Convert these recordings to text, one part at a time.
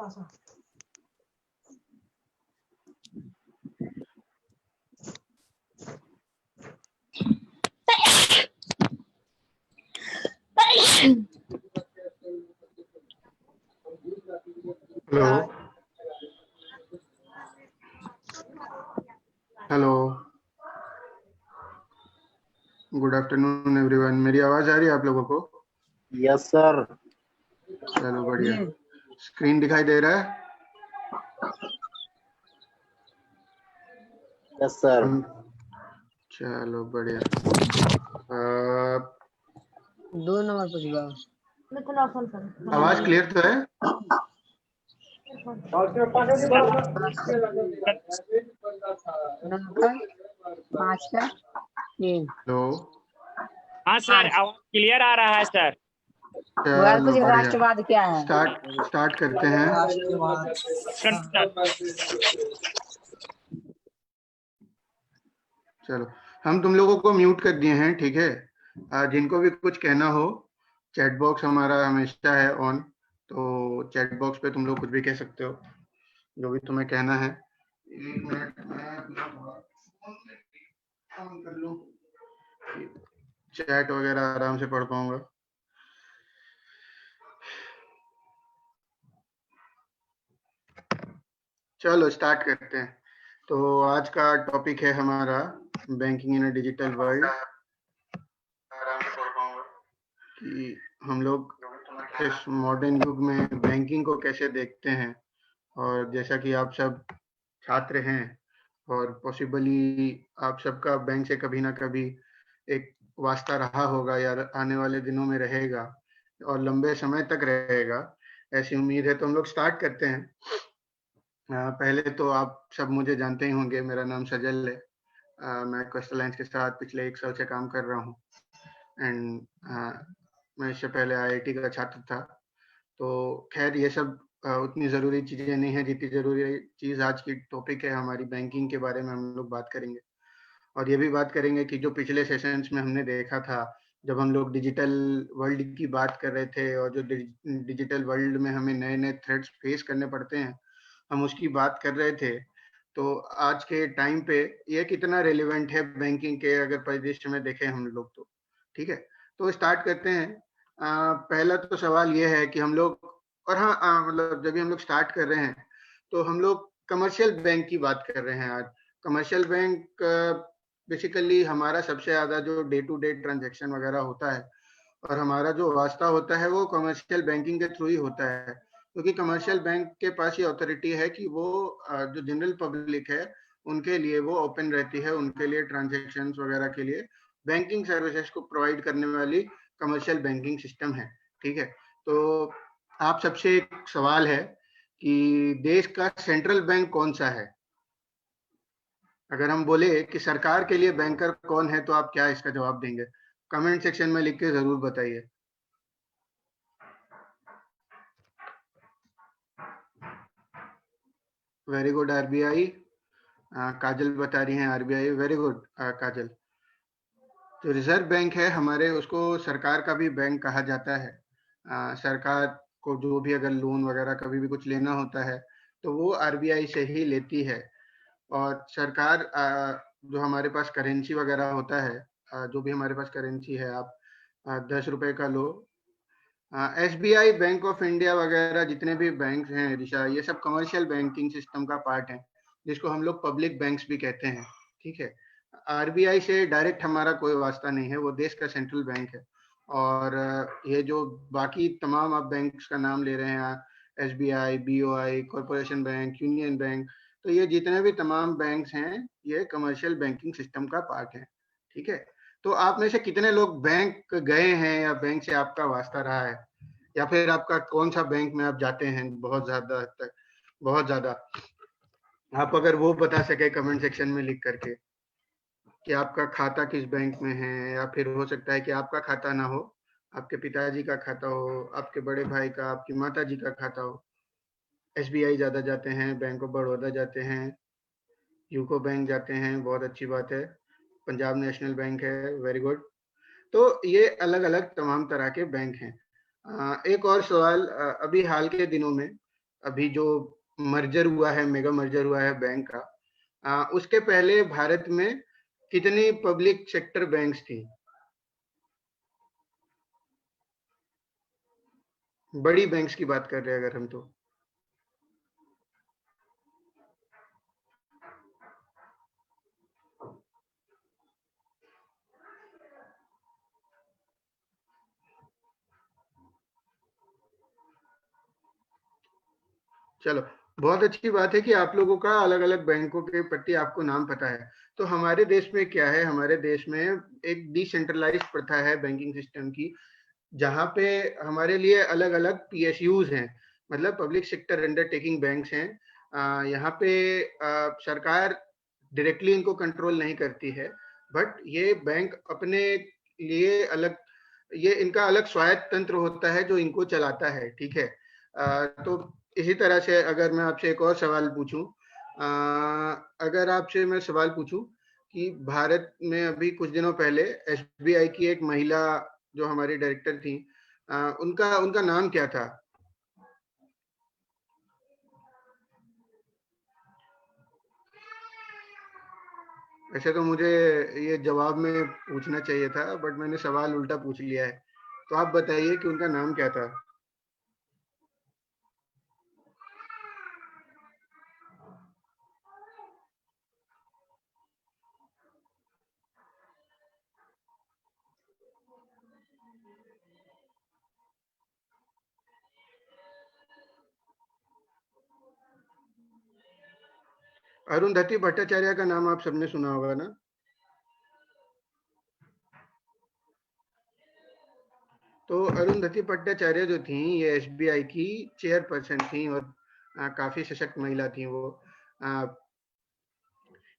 Hello hello, good afternoon everyone. मेरी आवाज आ रही है आप लोगों को? Yes sir. चलो बढ़िया। स्क्रीन दिखाई दे रहा है? Yes sir. चलो बढ़िया। 2 नंबर पूछ गया। आवाज क्लियर तो है? नंबर 5 का 3। हेलो, हाँ सर, आवाज क्लियर आ रहा है सर। चलो बढ़िया। राष्ट्रवाद क्या है? स्टार्ट करते हैं। चलो, हम तुम लोगों को म्यूट कर दिए हैं, ठीक है। जिनको भी कुछ कहना हो, चैट बॉक्स हमारा हमेशा है ऑन, तो चैट बॉक्स पे तुम लोग कुछ भी कह सकते हो, जो भी तुम्हें कहना है। 1 मिनट मैं ऑन कर लूं, चैट वगैरह आराम से पढ़ पाऊंगा। चलो स्टार्ट करते हैं। तो आज का टॉपिक है हमारा banking in a digital world. आराम से पढ़ पाऊंगा कि हम लोग इस मॉडर्न युग में बैंकिंग को कैसे देखते हैं। और जैसा कि आप सब छात्र हैं और पॉसिबली आप सबका बैंक से कभी ना कभी एक वास्ता रहा होगा या आने वाले दिनों में रहेगा और लंबे समय तक रहेगा, ऐसी उम्मीद है। तो हम लोग स्टार्ट करते हैं। पहले तो आप सब मुझे जानते ही होंगे, मेरा नाम सजल है। मैं क्वेस्ट अलायंस के साथ पिछले 1 साल से काम कर रहा हूँ एंड मैं इससे पहले आईआईटी का छात्र था। तो खैर ये सब उतनी ज़रूरी चीज़ें नहीं है जितनी ज़रूरी चीज़ आज की टॉपिक है हमारी, बैंकिंग के बारे में हम लोग बात करेंगे। और ये भी बात करेंगे कि जो पिछले सेशंस में हमने देखा था, जब हम लोग डिजिटल वर्ल्ड की बात कर रहे थे और जो डिजिटल वर्ल्ड में हमें नए-नए थ्रेट्स फेस करने पड़ते हैं, हम उसकी बात कर रहे थे। तो आज के टाइम पे ये कितना रेलेवेंट है बैंकिंग के अगर परिदृश्य में देखें हम लोग तो, ठीक है। तो स्टार्ट करते हैं। पहला तो सवाल ये है कि हम लोग, और हाँ मतलब जब भी हम लोग स्टार्ट कर रहे हैं तो हम लोग कमर्शियल बैंक की बात कर रहे हैं आज। कमर्शियल बैंक बेसिकली हमारा सबसे ज़्यादा जो डे टू डे ट्रांजैक्शन वगैरह होता है और हमारा जो वास्ता होता है वो कमर्शियल बैंकिंग के थ्रू ही होता है, क्योंकि कमर्शियल बैंक के पास ये अथॉरिटी है कि वो जो जनरल पब्लिक है उनके लिए वो ओपन रहती है, उनके लिए ट्रांजैक्शंस वगैरह के लिए बैंकिंग सर्विसेज को प्रोवाइड करने वाली कमर्शियल बैंकिंग सिस्टम है, ठीक है। तो आप सबसे एक सवाल है कि देश का सेंट्रल बैंक कौन सा है? अगर हम बोले कि सरकार के लिए बैंकर कौन है तो आप क्या इसका जवाब देंगे? कमेंट सेक्शन में लिख के जरूर बताइए। Very good RBI. काजल बता रही हैं आरबीआई, वेरी गुड काजल। जो रिजर्व बैंक है हमारे, उसको सरकार का भी बैंक कहा जाता है। सरकार को जो भी अगर लोन वगैरह कभी भी कुछ लेना होता है तो वो आरबीआई से ही लेती है। और सरकार जो हमारे पास करेंसी वगैरह होता है, जो भी हमारे पास करेंसी है, आप 10 रुपए का लो, एसबीआई, बैंक ऑफ इंडिया वगैरह जितने भी बैंक हैं दिशा, ये सब कमर्शियल बैंकिंग सिस्टम का पार्ट है, जिसको हम लोग पब्लिक बैंक्स भी कहते हैं, ठीक है। आरबीआई से डायरेक्ट हमारा कोई वास्ता नहीं है, वो देश का सेंट्रल बैंक है। और ये जो बाकी तमाम आप बैंक्स का नाम ले रहे हैं, SBI, BOI, corporation bank, union bank, तो ये जितने भी तमाम बैंक्स हैं ये कमर्शियल बैंकिंग सिस्टम का पार्ट है, ठीक है। तो आप में से कितने लोग बैंक गए हैं या बैंक से आपका वास्ता रहा है, या फिर आपका कौन सा बैंक में आप जाते हैं बहुत ज्यादा तक? बहुत ज्यादा। आप अगर वो बता सके कमेंट सेक्शन में लिख करके कि आपका खाता किस बैंक में है, या फिर हो सकता है कि आपका खाता ना हो, आपके पिताजी का खाता हो, आपके बड़े भाई का, आपकी माता जी का खाता हो। एसबीआई ज्यादा जाते हैं, बैंक ऑफ बड़ौदा जाते हैं, यूको बैंक जाते हैं, बहुत अच्छी बात है, पंजाब नेशनल बैंक है, वेरी गुड। तो ये अलग अलग तमाम तरह के बैंक हैं। एक और सवाल, अभी हाल के दिनों में अभी जो मर्जर हुआ है, मेगा मर्जर हुआ है बैंक का, उसके पहले भारत में कितनी पब्लिक सेक्टर बैंक्स थी? बड़ी बैंक्स की बात कर रहे हैं अगर हम तो। चलो, बहुत अच्छी बात है कि आप लोगों का अलग-अलग बैंकों के प्रति आपको नाम पता है। तो हमारे देश में क्या है, हमारे देश में एक डिसेंट्रलाइज्ड प्रथा है बैंकिंग सिस्टम की, जहाँ पे हमारे लिए अलग-अलग पीएसयूज हैं, मतलब पब्लिक सेक्टर अंडरटेकिंग बैंक्स हैं। यहाँ पे सरकार डायरेक्टली इनको कंट्रोल नहीं करती है, बट ये बैंक अपने लिए अलग, ये इनका अलग स्वायत्त तंत्र होता है जो इनको चलाता है, ठीक है। तो इसी तरह से अगर मैं आपसे एक और सवाल पूछूं, अगर आपसे मैं सवाल पूछूं कि भारत में अभी कुछ दिनों पहले एसबीआई की एक महिला जो हमारी डायरेक्टर थी, उनका उनका नाम क्या था? वैसे तो मुझे ये जवाब में पूछना चाहिए था, बट मैंने सवाल उल्टा पूछ लिया है। तो आप बताइए कि उनका नाम क्या था? अरुंधति भट्टाचार्य का नाम आप सबने सुना होगा ना? तो अरुंधति भट्टाचार्य जो थी, ये एसबीआई की चेयरपर्सन थी और काफी सशक्त महिला थी वो।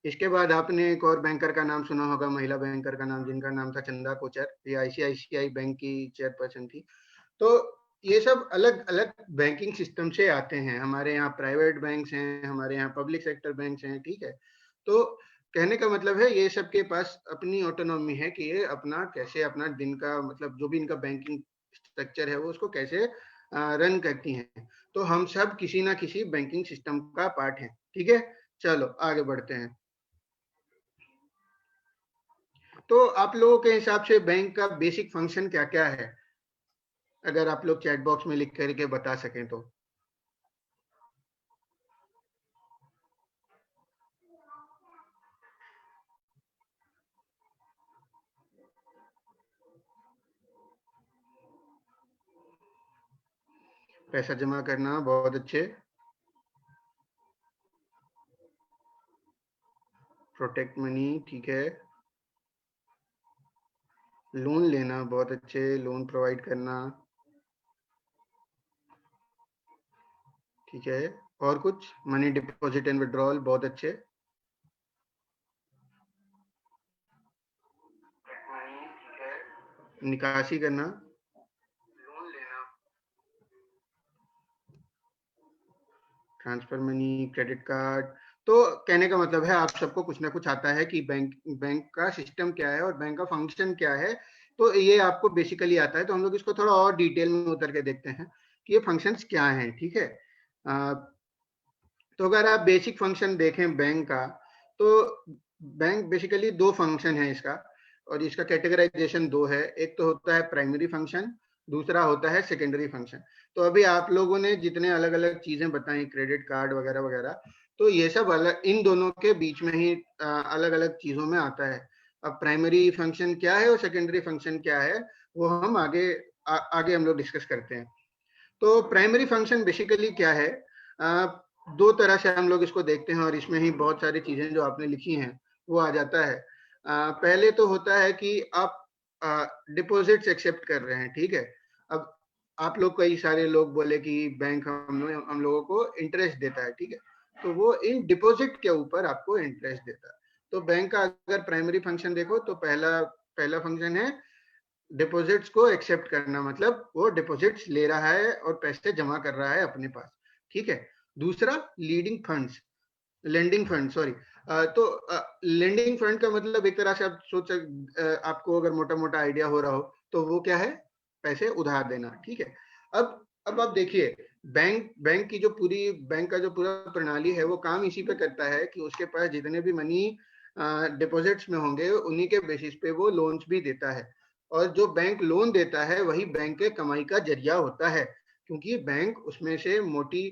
इसके बाद आपने एक और बैंकर का नाम सुना होगा, महिला बैंकर का नाम, जिनका नाम था चंदा कोचर। ये आईसीआईसीआई बैंक की चेयरपर्सन थी। तो ये सब अलग अलग बैंकिंग सिस्टम से आते हैं। हमारे यहाँ प्राइवेट बैंक्स हैं, हमारे यहाँ पब्लिक सेक्टर बैंक्स हैं, ठीक है। तो कहने का मतलब है ये सब के पास अपनी ऑटोनॉमी है कि ये अपना कैसे अपना दिन का, मतलब जो भी इनका बैंकिंग स्ट्रक्चर है वो उसको कैसे रन करती हैं। तो हम सब किसी ना किसी बैंकिंग सिस्टम का पार्ट हैं, ठीक है। चलो आगे बढ़ते हैं। तो आप लोगों के हिसाब से बैंक का बेसिक फंक्शन क्या क्या है, अगर आप लोग चैट बॉक्स में लिख करके बता सकें तो? पैसा जमा करना, बहुत अच्छे। प्रोटेक्ट मनी, ठीक है। लोन लेना, बहुत अच्छे। लोन प्रोवाइड करना, ठीक है। और कुछ? मनी डिपॉजिट एंड विड्रॉल, बहुत अच्छे। निकासी करना, लोन लेना, ट्रांसफर मनी, क्रेडिट कार्ड। तो कहने का मतलब है आप सबको कुछ ना कुछ आता है कि बैंक बैंक का सिस्टम क्या है और बैंक का फंक्शन क्या है। तो ये आपको बेसिकली आता है। तो हम लोग इसको थोड़ा और डिटेल में उतर के देखते हैं कि ये फंक्शंस क्या हैं, ठीक है। तो अगर आप बेसिक फंक्शन देखें बैंक का, तो बैंक बेसिकली दो फंक्शन है इसका, और इसका कैटेगराइजेशन दो है। एक तो होता है प्राइमरी फंक्शन, दूसरा होता है सेकेंडरी फंक्शन। तो अभी आप लोगों ने जितने अलग अलग चीजें बताई, क्रेडिट कार्ड वगैरह वगैरह, तो ये सब अलग, इन दोनों के बीच में ही अलग अलग चीजों में आता है। अब प्राइमरी फंक्शन क्या है और सेकेंडरी फंक्शन क्या है, वो हम आगे हम लोग डिस्कस करते हैं। तो प्राइमरी फंक्शन बेसिकली क्या है, दो तरह से हम लोग इसको देखते हैं, और इसमें ही बहुत सारी चीजें जो आपने लिखी हैं वो आ जाता है। पहले तो होता है कि आप डिपॉजिट्स एक्सेप्ट कर रहे हैं, ठीक है। अब आप लोग, कई सारे लोग बोले कि बैंक हम लोगों को इंटरेस्ट देता है, ठीक है। तो वो इन डिपॉजिट के ऊपर आपको इंटरेस्ट देता है। तो बैंक का अगर प्राइमरी फंक्शन देखो तो पहला पहला फंक्शन है डिपॉजिट्स को एक्सेप्ट करना, मतलब वो डिपॉजिट्स ले रहा है और पैसे जमा कर रहा है अपने पास, ठीक है। दूसरा leading funds, lending fund, sorry. तो लेंडिंग फंड का मतलब एक तरह से आप आपको अगर मोटा मोटा आइडिया हो रहा हो तो वो क्या है, पैसे उधार देना, ठीक है। अब आप देखिए, बैंक की जो पूरी बैंक का जो पूरा प्रणाली है वो काम इसी पे करता है कि उसके पास जितने भी मनी डिपॉजिट्स में होंगे उन्हीं के बेसिस पे वो लोन्स भी देता है। और जो बैंक लोन देता है वही बैंक के कमाई का जरिया होता है, क्योंकि बैंक उसमें से मोटी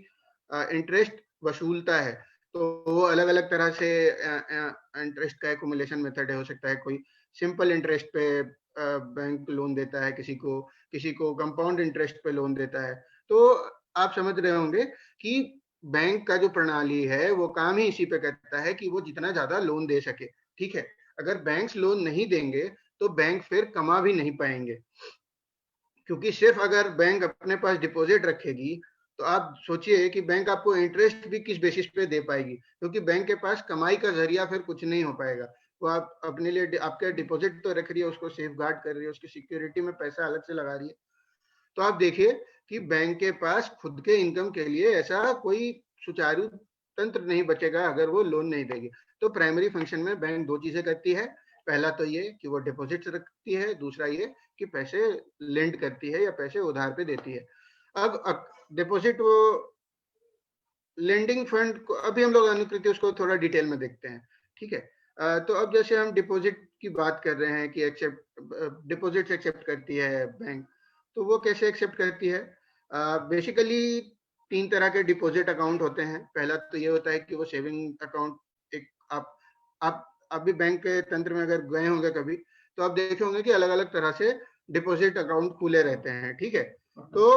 इंटरेस्ट वसूलता है। तो वो अलग अलग तरह से इंटरेस्ट का एकुमुलेशन मेथड है, हो सकता है कोई सिंपल इंटरेस्ट पे बैंक लोन देता है, किसी को कंपाउंड इंटरेस्ट पे लोन देता है। तो आप समझ रहे होंगे कि बैंक का जो प्रणाली है वो काम ही इसी पे करता है कि वो जितना ज्यादा लोन दे सके। ठीक है, अगर बैंक्स लोन नहीं देंगे तो बैंक फिर कमा भी नहीं पाएंगे, क्योंकि सिर्फ अगर बैंक अपने पास डिपॉजिट रखेगी तो आप सोचिए कि बैंक आपको इंटरेस्ट भी किस बेसिस पे दे पाएगी, क्योंकि बैंक के पास कमाई का जरिया फिर कुछ नहीं हो पाएगा। वो आप अपने लिए आपके डिपॉजिट तो रख रही है, उसको सेफ गार्ड कर रही है, उसकी सिक्योरिटी में पैसा अलग से लगा रही है। तो आप देखिए कि बैंक के पास खुद के इनकम के लिए ऐसा कोई सुचारू तंत्र नहीं बचेगा अगर वो लोन नहीं देगी। तो प्राइमरी फंक्शन में बैंक दो चीजें करती है, पहला तो ये कि वो डिपॉजिट्स रखती है, दूसरा ये कि पैसे लेंड करती है या पैसे उधार पे देती है। अब डिपॉजिट वो लेंडिंग फंड को अभी हम लोग अनुकृति उसको थोड़ा डिटेल में देखते हैं। ठीक है, तो अब जैसे हम डिपॉजिट की बात कर रहे हैं कि डिपॉजिट एक्सेप्ट करती है बैंक, तो वो कैसे एक्सेप्ट करती है? बेसिकली 3 तरह के डिपॉजिट अकाउंट होते हैं। पहला तो ये होता है कि वो सेविंग अकाउंट, एक आप अभी बैंक के तंत्र में अगर गए होंगे कभी तो आप देखे होंगे कि अलग अलग तरह से डिपॉजिट अकाउंट खुले रहते हैं। ठीक है, तो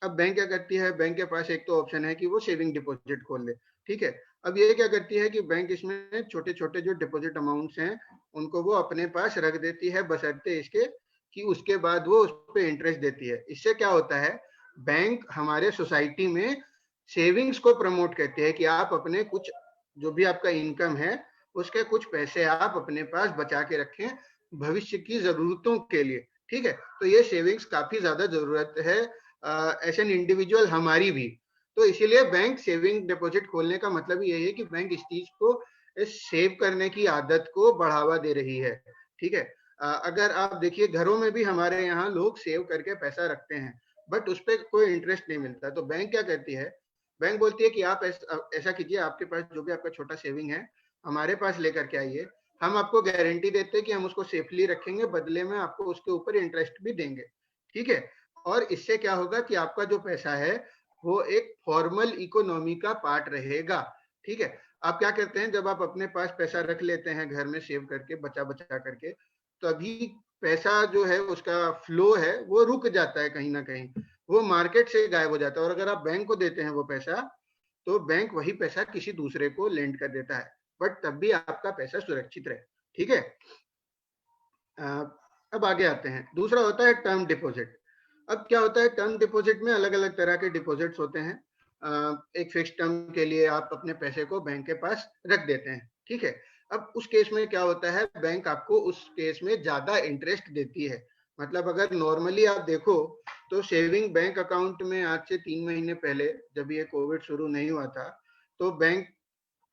अब बैंक क्या करती है, बैंक के पास एक तो ऑप्शन है कि वो सेविंग डिपॉजिट खोल ले। ठीक है, अब ये क्या करती है कि बैंक इसमें छोटे छोटे जो डिपॉजिट अमाउंट्स हैं उनको वो अपने पास रख देती है, बशर्ते इसके कि उसके बाद वो उस पर इंटरेस्ट देती है। इससे क्या होता है, बैंक हमारे सोसाइटी में सेविंग्स को प्रमोट करती है कि आप अपने कुछ जो भी आपका इनकम है उसके कुछ पैसे आप अपने पास बचा के रखें भविष्य की जरूरतों के लिए। ठीक है, तो ये सेविंग्स काफी ज्यादा जरूरत है एज एन इंडिविजुअल हमारी भी। तो इसीलिए बैंक सेविंग डिपॉजिट खोलने का मतलब यही है कि बैंक इस चीज को, इस सेव करने की आदत को बढ़ावा दे रही है। ठीक है, अगर आप देखिए घरों में भी हमारे यहाँ लोग सेव करके पैसा रखते हैं बट उस पर कोई इंटरेस्ट नहीं मिलता। तो बैंक क्या करती है, बैंक बोलती है कि आप ऐसा कीजिए, आपके पास जो भी आपका छोटा सेविंग है हमारे पास लेकर के आइए, हम आपको गारंटी देते हैं कि हम उसको सेफली रखेंगे, बदले में आपको उसके ऊपर इंटरेस्ट भी देंगे। ठीक है, और इससे क्या होगा कि आपका जो पैसा है वो एक फॉर्मल इकोनॉमी का पार्ट रहेगा। ठीक है, आप क्या करते हैं, जब आप अपने पास पैसा रख लेते हैं घर में सेव करके बचा बचा करके, तो अभी पैसा जो है उसका फ्लो है वो रुक जाता है, कहीं ना कहीं वो मार्केट से गायब हो जाता है। और अगर आप बैंक को देते हैं वो पैसा, तो बैंक वही पैसा किसी दूसरे को लेंड कर देता है, बट तब भी आपका पैसा सुरक्षित रहे। ठीक है, अब आगे आते हैं, दूसरा होता है टर्म डिपॉजिट। अब क्या होता है, टर्म डिपॉजिट में अलग अलग तरह के डिपॉजिट्स होते हैं। एक फिक्स टर्म के लिए आप अपने पैसे को बैंक के पास रख देते हैं। ठीक है, अब उस केस में क्या होता है, बैंक आपको उस केस में ज्यादा इंटरेस्ट देती है। मतलब अगर नॉर्मली आप देखो तो सेविंग बैंक अकाउंट में आज से 3 महीने पहले जब ये कोविड शुरू नहीं हुआ था, तो बैंक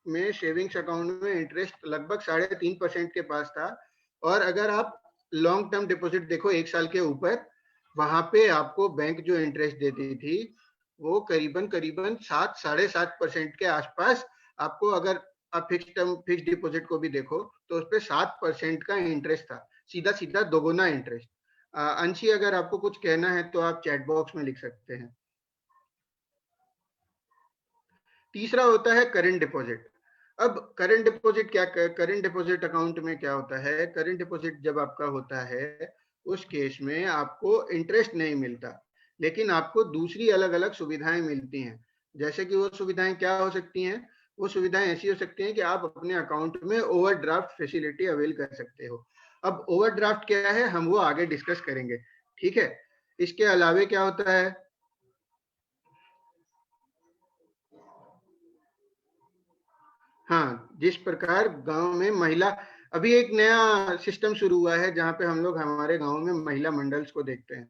में सेविंग्स अकाउंट में इंटरेस्ट लगभग 3.5% के पास था। और अगर आप लॉन्ग टर्म डिपॉजिट देखो 1 साल के ऊपर, वहां पे आपको बैंक जो इंटरेस्ट देती थी वो करीबन 7-7.5% के आसपास आपको, अगर आप फिक्स डिपॉजिट को भी देखो तो उस पर 7% का इंटरेस्ट था, सीधा सीधा दोगुना इंटरेस्ट। अंशी, अगर आपको कुछ कहना है तो आप चैट बॉक्स में लिख सकते हैं। तीसरा होता है करंट डिपॉजिट। अब current deposit current deposit account में क्या होता है, करंट डिपॉजिट जब आपका होता है उस केस में आपको इंटरेस्ट नहीं मिलता, लेकिन आपको दूसरी अलग अलग सुविधाएं मिलती हैं। जैसे कि वो सुविधाएं क्या हो सकती हैं, वो सुविधाएं ऐसी हो सकती हैं कि आप अपने अकाउंट में ओवरड्राफ्ट फैसिलिटी अवेल कर सकते हो। अब ओवरड्राफ्ट क्या है हम वो आगे डिस्कस करेंगे। ठीक है, इसके अलावे क्या होता है, हाँ, जिस प्रकार गांव में महिला, अभी एक नया सिस्टम शुरू हुआ है जहां पे हम लोग हमारे गांव में महिला मंडल्स को देखते हैं।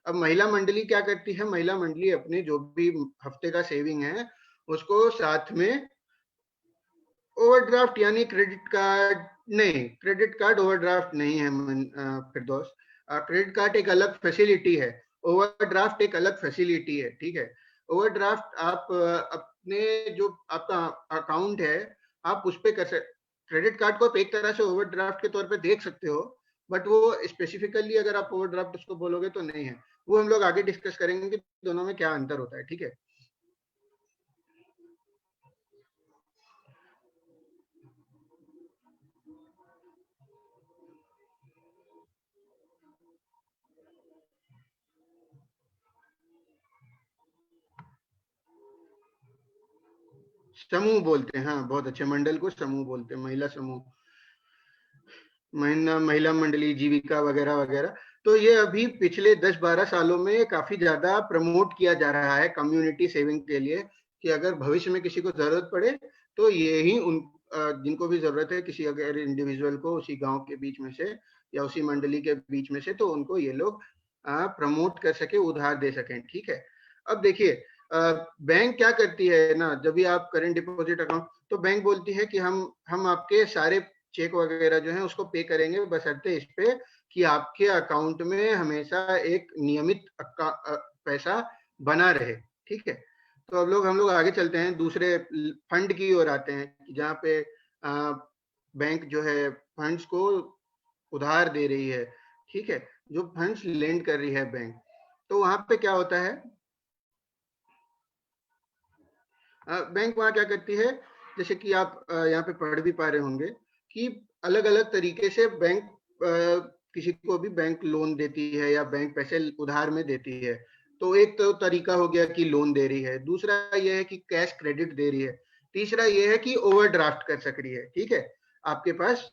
अब महिला मंडली क्या करती है, महिला मंडली अपने जो भी हफ्ते का सेविंग है उसको साथ में ओवरड्राफ्ट यानी क्रेडिट कार्ड, नहीं क्रेडिट कार्ड ओवरड्राफ्ट नहीं है फिरदौस, क्रेडिट कार्ड एक अलग फैसिलिटी है, ओवरड्राफ्ट एक अलग फैसिलिटी है। ठीक है, ओवरड्राफ्ट आप अपने जो आपका अकाउंट है आप उस पे कर सकते, क्रेडिट कार्ड को आप एक तरह से ओवरड्राफ्ट के तौर पे देख सकते हो, बट वो स्पेसिफिकली अगर आप ओवरड्राफ्ट उसको बोलोगे तो नहीं है। वो हम लोग आगे डिस्कस करेंगे कि दोनों में क्या अंतर होता है, ठीक है। समूह बोलते हैं, हाँ बहुत अच्छे, मंडल को समूह बोलते हैं, महिला समूह, महिला मंडली, जीविका वगैरह वगैरह। तो ये अभी पिछले 10-12 सालों में काफी ज्यादा प्रमोट किया जा रहा है कम्युनिटी सेविंग के लिए, कि अगर भविष्य में किसी को जरूरत पड़े तो ये ही उन जिनको भी जरूरत है किसी अगर इंडिविजुअल को उसी गांव के बीच में से या उसी मंडली के बीच में से, तो उनको ये लोग प्रमोट कर सके, उधार दे सकें, ठीक है। अब देखिए बैंक क्या करती है ना, जब भी आप करेंट डिपॉजिट अकाउंट, तो बैंक बोलती है कि हम आपके सारे चेक वगैरह जो है उसको पे करेंगे, बशर्ते इस पे कि आपके अकाउंट में हमेशा एक नियमित पैसा बना रहे, ठीक है। तो अब हम लोग आगे चलते हैं, दूसरे फंड की ओर आते हैं, जहाँ पे बैंक जो है फंड्स को उधार दे रही है, ठीक है, जो फंड्स लेंड कर रही है बैंक। तो वहां पे क्या होता है, बैंक वहां क्या करती है, जैसे कि आप यहाँ पे पढ़ भी पा रहे होंगे कि अलग अलग तरीके से बैंक किसी को भी बैंक लोन देती है या बैंक पैसे उधार में देती है। तो एक तो तरीका हो गया कि लोन दे रही है, दूसरा यह है कि कैश क्रेडिट दे रही है, तीसरा यह है कि ओवरड्राफ्ट कर सक रही है, ठीक है। आपके पास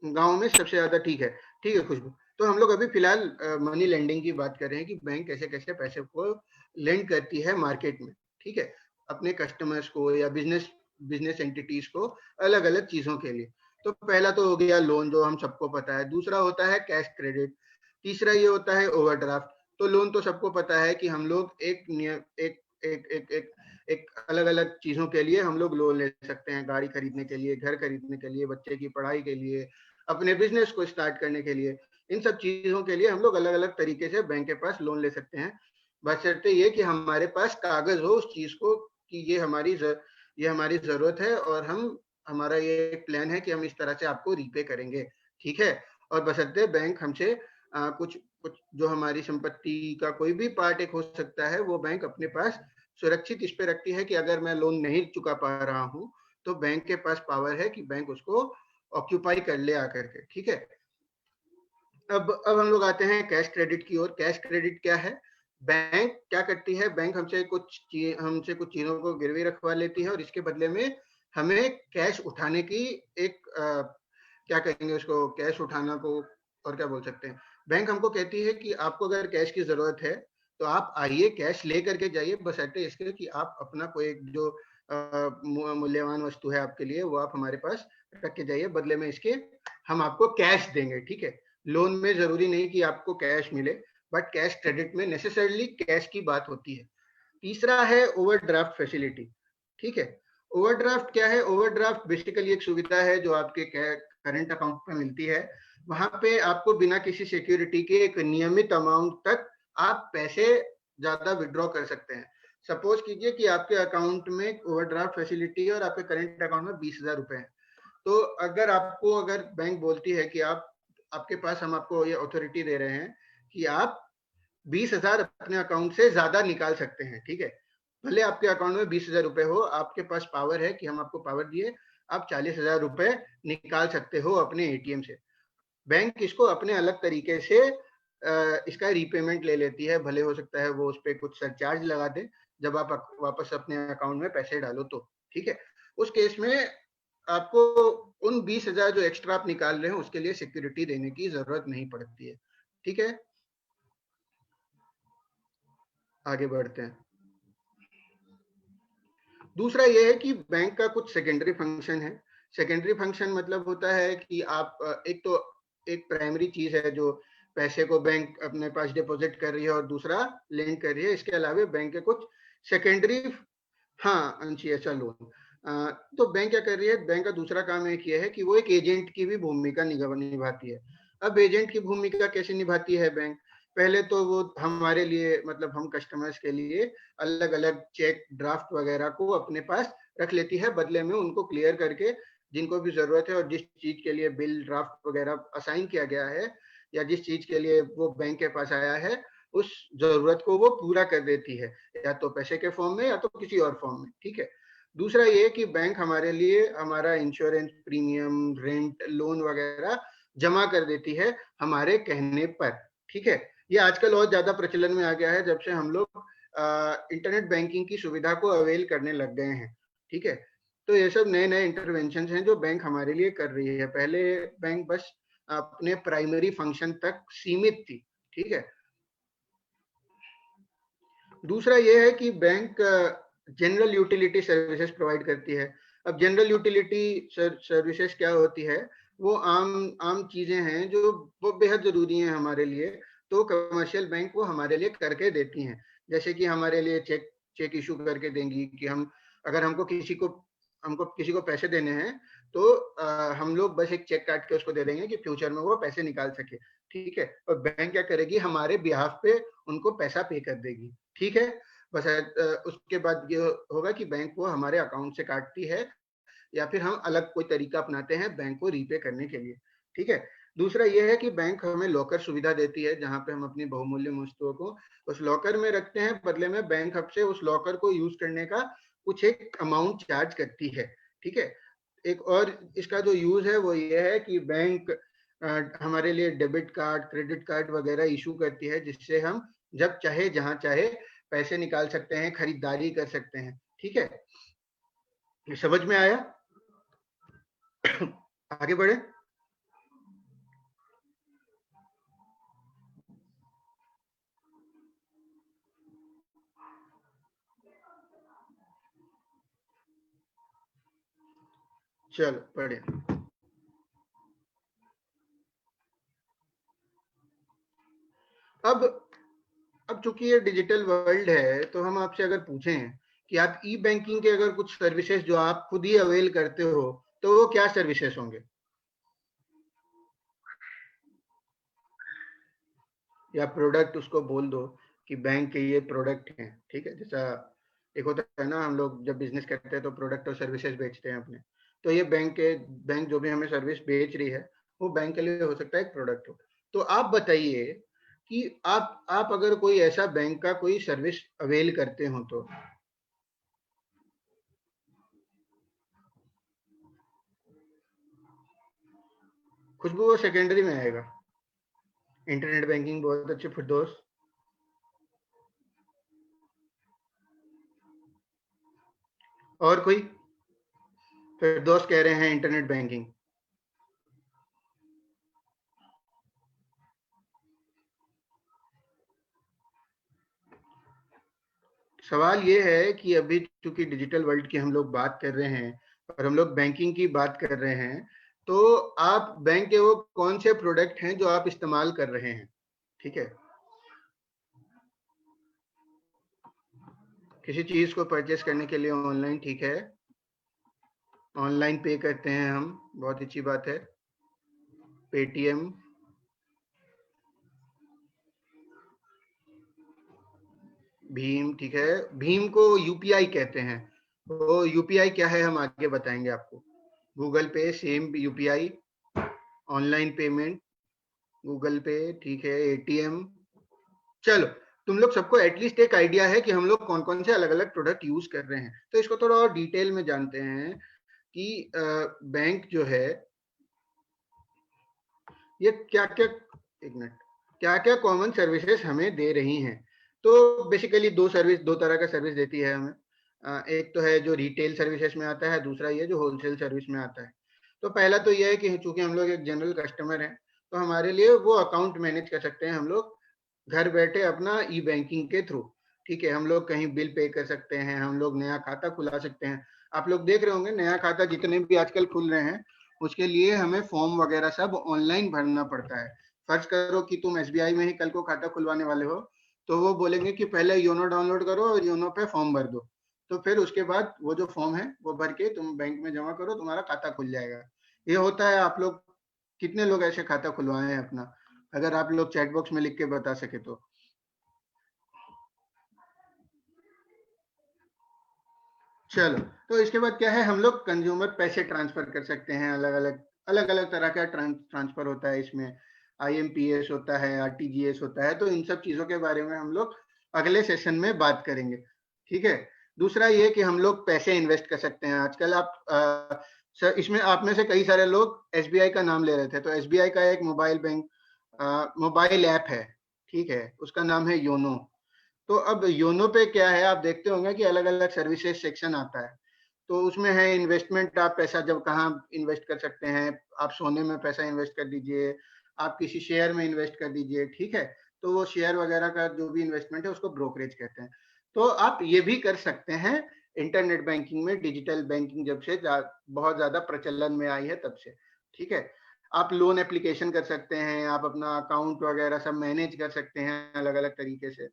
गांव में सबसे ज्यादा, ठीक है खुशबू। तो हम लोग अभी फिलहाल मनी लेंडिंग की बात कर रहे हैं कि बैंक कैसे कैसे पैसे को लेंड करती है मार्केट में, ठीक है, अपने कस्टमर्स को या बिजनेस एंटिटीज को अलग अलग चीजों के लिए। तो पहला तो हो गया लोन, जो हम सबको पता है, दूसरा होता है कैश क्रेडिट, तीसरा ये होता है ओवरड्राफ्ट। तो लोन तो सबको पता है कि हम लोग एक एक एक एक एक एक अलग अलग चीजों के लिए हम लोग लोन ले सकते हैं, गाड़ी खरीदने के लिए, घर खरीदने के लिए, बच्चे की पढ़ाई के लिए, अपने बिजनेस को स्टार्ट करने के लिए, इन सब चीजों के लिए हम लोग अलग अलग तरीके से बैंक के पास लोन ले सकते हैं, बशर्ते ये कि हमारे पास कागज हो उस चीज को कि ये हमारी जरूरत है और हमारा ये प्लान है कि हम इस तरह से आपको रीपे करेंगे, ठीक है। और बशर्ते बैंक हमसे कुछ कुछ जो हमारी संपत्ति का कोई भी पार्ट एक हो सकता है, वो बैंक अपने पास सुरक्षित इस पे रखती है कि अगर मैं लोन नहीं चुका पा रहा हूं तो बैंक के पास पावर है कि बैंक उसको ऑक्यूपाई कर ले आकर के, ठीक है। अब हम लोग आते हैं कैश क्रेडिट की ओर। कैश क्रेडिट क्या है, बैंक क्या करती है, बैंक हमसे कुछ चीजों को गिरवी रखवा लेती है और इसके बदले में हमें कैश उठाने की एक क्या कहेंगे उसको, कैश उठाना को और क्या बोल सकते हैं, बैंक हमको कहती है कि आपको अगर कैश की जरूरत है तो आप आइए, कैश ले करके जाइए, बशर्ते इसके कि आप अपना कोई जो मूल्यवान वस्तु है आपके लिए वो आप हमारे पास रख के जाइए, बदले में इसके हम आपको कैश देंगे, ठीक है। लोन में जरूरी नहीं कि आपको कैश मिले, बट कैश क्रेडिट में नेसेसरली कैश की बात होती है। तीसरा है ओवरड्राफ्ट फैसिलिटी, ठीक है। ओवरड्राफ्ट क्या है, ओवरड्राफ्ट बेसिकली एक सुविधा है जो आपके करंट अकाउंट में मिलती है। वहां पे आपको बिना किसी सिक्योरिटी के एक नियमित अमाउंट तक आप पैसे ज्यादा विड्रॉ कर सकते हैं। सपोज कीजिए कि आपके अकाउंट में ओवरड्राफ्ट फैसिलिटी है और आपके करंट अकाउंट में 20,000 रुपए है, तो अगर बैंक बोलती है कि आपके पास हम आपको ये अथॉरिटी दे रहे हैं कि आप 20,000 अपने अकाउंट से ज्यादा निकाल सकते हैं, ठीक है। भले आपके अकाउंट में 20,000 रुपए हो, आपके पास पावर है कि हम आपको पावर दिए, आप 40,000 रुपए निकाल सकते हो अपने एटीएम से। बैंक इसको अपने अलग तरीके से इसका रीपेमेंट ले लेती है, भले हो सकता है वो उस पर कुछ सरचार्ज लगा दे जब आप वापस अपने अकाउंट में पैसे डालो तो, ठीक है। उस केस में आपको उन 20,000 जो एक्स्ट्रा आप निकाल रहे हैं उसके लिए सिक्योरिटी देने की जरूरत नहीं पड़ती है, ठीक है। आगे बढ़ते हैं। दूसरा ये है कि बैंक का कुछ सेकेंडरी फंक्शन है। सेकेंडरी फंक्शन मतलब होता है कि आप एक प्राइमरी चीज है जो पैसे को बैंक अपने पास डिपॉजिट कर रही है और दूसरा लेंड कर रही है, इसके अलावा बैंक के कुछ सेकेंडरी, हाँ अंशियाचा लोन। तो बैंक क्या कर रही है, बैंक का दूसरा काम एक ये है कि वो एक एजेंट की भी भूमिका निभाती है। अब एजेंट की भूमिका कैसे निभाती है बैंक, पहले तो वो हमारे लिए मतलब हम कस्टमर्स के लिए अलग अलग चेक ड्राफ्ट वगैरह को अपने पास रख लेती है, बदले में उनको क्लियर करके जिनको भी जरूरत है और जिस चीज के लिए बिल ड्राफ्ट वगैरह असाइन किया गया है या जिस चीज के लिए वो बैंक के पास आया है उस जरूरत को वो पूरा कर देती है, या तो पैसे के फॉर्म में या तो किसी और फॉर्म में। ठीक है। दूसरा ये कि बैंक हमारे लिए हमारा इंश्योरेंस प्रीमियम, रेंट, लोन वगैरह जमा कर देती है हमारे कहने पर। ठीक है। ये आजकल और ज्यादा प्रचलन में आ गया है जब से हम लोग इंटरनेट बैंकिंग की सुविधा को अवेल करने लग गए हैं। ठीक है। तो ये सब नए नए इंटरवेंशन हैं जो बैंक हमारे लिए कर रही है। पहले बैंक बस अपने प्राइमरी फंक्शन तक सीमित थी। ठीक है। दूसरा ये है कि bank general utility services provide करती है। अब जनरल यूटिलिटी सर्विसेज क्या होती है? वो आम चीजें हैं जो वो बेहद जरूरी हैं हमारे लिए, तो कमर्शियल बैंक वो हमारे लिए करके देती हैं। जैसे कि हमारे लिए चेक इशू करके देंगी कि अगर हमको किसी को पैसे देने हैं तो हम लोग बस एक चेक काट के उसको दे देंगे कि फ्यूचर में वो पैसे निकाल सके। ठीक है। और बैंक क्या करेगी? हमारे बिहाफ पे उनको पैसा पे कर देगी। ठीक है। बस उसके बाद ये होगा कि बैंक वो हमारे अकाउंट से काटती है या फिर हम अलग कोई तरीका अपनाते हैं बैंक को रीपे करने के लिए। ठीक है। दूसरा ये है कि बैंक हमें लॉकर सुविधा देती है जहां पे हम अपनी बहुमूल्य वस्तुओं को उस लॉकर में रखते हैं, बदले में बैंक हमसे उस लॉकर को यूज करने का कुछ एक अमाउंट चार्ज करती है। ठीक है। एक और इसका जो यूज है वो ये है कि बैंक हमारे लिए डेबिट कार्ड, क्रेडिट कार्ड वगैरह इशू करती है जिससे हम जब चाहे जहां चाहे पैसे निकाल सकते हैं, खरीदारी कर सकते हैं। ठीक है। ये समझ में आया? आगे बढ़े। चलो बढ़े। अब चूंकि ये डिजिटल वर्ल्ड है तो हम आपसे अगर पूछें कि आप ई बैंकिंग के अगर कुछ सर्विसेज जो आप खुद ही अवेल करते हो तो वो क्या सर्विसेज होंगे? या प्रोडक्ट उसको बोल दो कि बैंक के ये प्रोडक्ट हैं। ठीक है। जैसा एक होता है ना, हम लोग जब बिजनेस करते हैं तो प्रोडक्ट और सर्विसेज बेचते हैं अपने, तो ये बैंक जो भी हमें सर्विस बेच रही है वो बैंक के लिए हो सकता है एक प्रोडक्ट हो। तो आप बताइए कि आप अगर कोई ऐसा बैंक का कोई सर्विस अवेल करते हो तो खुशबू वो सेकेंडरी में आएगा। इंटरनेट बैंकिंग बहुत अच्छे फिरदौस। और कोई? फिरदौस कह रहे हैं इंटरनेट बैंकिंग। सवाल ये है कि अभी चूंकि डिजिटल वर्ल्ड की हम लोग बात कर रहे हैं और हम लोग बैंकिंग की बात कर रहे हैं, तो आप बैंक के वो कौन से प्रोडक्ट हैं जो आप इस्तेमाल कर रहे हैं? ठीक है। किसी चीज को परचेस करने के लिए ऑनलाइन, ठीक है, ऑनलाइन पे करते हैं हम, बहुत अच्छी बात है। पेटीएम, भीम, ठीक है। भीम को यूपीआई कहते हैं। तो यूपीआई क्या है हम आगे बताएंगे आपको। गूगल पे same UPI, online payment Google पे, ठीक है। एटीएम। चलो, तुम लोग सबको एटलीस्ट एक आइडिया है कि हम लोग कौन कौन से अलग अलग प्रोडक्ट यूज कर रहे हैं। तो इसको थोड़ा और डिटेल में जानते हैं कि बैंक जो है ये क्या क्या, एक मिनट, क्या क्या कॉमन सर्विसेज हमें दे रही हैं। तो बेसिकली दो तरह का सर्विस देती है हमें। एक तो है जो रिटेल सर्विसेज में आता है, दूसरा ये जो होलसेल सर्विस में आता है। तो पहला तो ये है कि चूंकि हम लोग एक जनरल कस्टमर हैं तो हमारे लिए वो अकाउंट मैनेज कर सकते हैं हम लोग घर बैठे अपना ई बैंकिंग के थ्रू। ठीक है। हम लोग कहीं बिल पे कर सकते हैं, हम लोग नया खाता खुला सकते हैं। आप लोग देख रहे होंगे नया खाता जितने भी आजकल खुल रहे हैं उसके लिए हमें फॉर्म वगैरह सब ऑनलाइन भरना पड़ता है। फर्ज करो कि तुम एसबीआई में ही कल को खाता खुलवाने वाले हो, तो वो बोलेंगे कि पहले योनो डाउनलोड करो और योनो पे फॉर्म भर दो। तो फिर उसके बाद वो जो फॉर्म है वो भर के तुम बैंक में जमा करो, तुम्हारा खाता खुल जाएगा। ये होता है। आप लोग कितने लोग ऐसे खाता खुलवाए हैं अपना? अगर आप लोग चैट बॉक्स में लिख के बता सके तो। चलो, तो इसके बाद क्या है, हम लोग कंज्यूमर पैसे ट्रांसफर कर सकते हैं, अलग अलग तरह का ट्रांसफर होता है इसमें। IMPS होता है, RTGS होता है, तो इन सब चीजों के बारे में हम लोग अगले सेशन में बात करेंगे, ठीक है। दूसरा ये कि हम लोग पैसे इन्वेस्ट कर सकते हैं। आजकल आप सर, इसमें आप में से कई सारे लोग SBI का नाम ले रहे थे, तो SBI का एक मोबाइल ऐप है, ठीक है, उसका नाम है योनो। तो अब योनो पे क्या है, आप देखते होंगे कि अलग अलग सर्विसेज सेक्शन आता है। तो उसमें है इन्वेस्टमेंट, आप पैसा जब कहाँ इन्वेस्ट कर सकते हैं, आप सोने में पैसा इन्वेस्ट कर दीजिए, आप किसी शेयर में इन्वेस्ट कर दीजिए, ठीक है। तो वो शेयर वगैरह का जो भी इन्वेस्टमेंट है उसको ब्रोकरेज कहते हैं। तो आप ये भी कर सकते हैं इंटरनेट बैंकिंग में, डिजिटल बैंकिंग जब से बहुत ज्यादा प्रचलन में आई है तब से, ठीक है। आप लोन एप्लीकेशन कर सकते हैं, आप अपना अकाउंट वगैरह सब मैनेज कर सकते हैं अलग अलग तरीके से,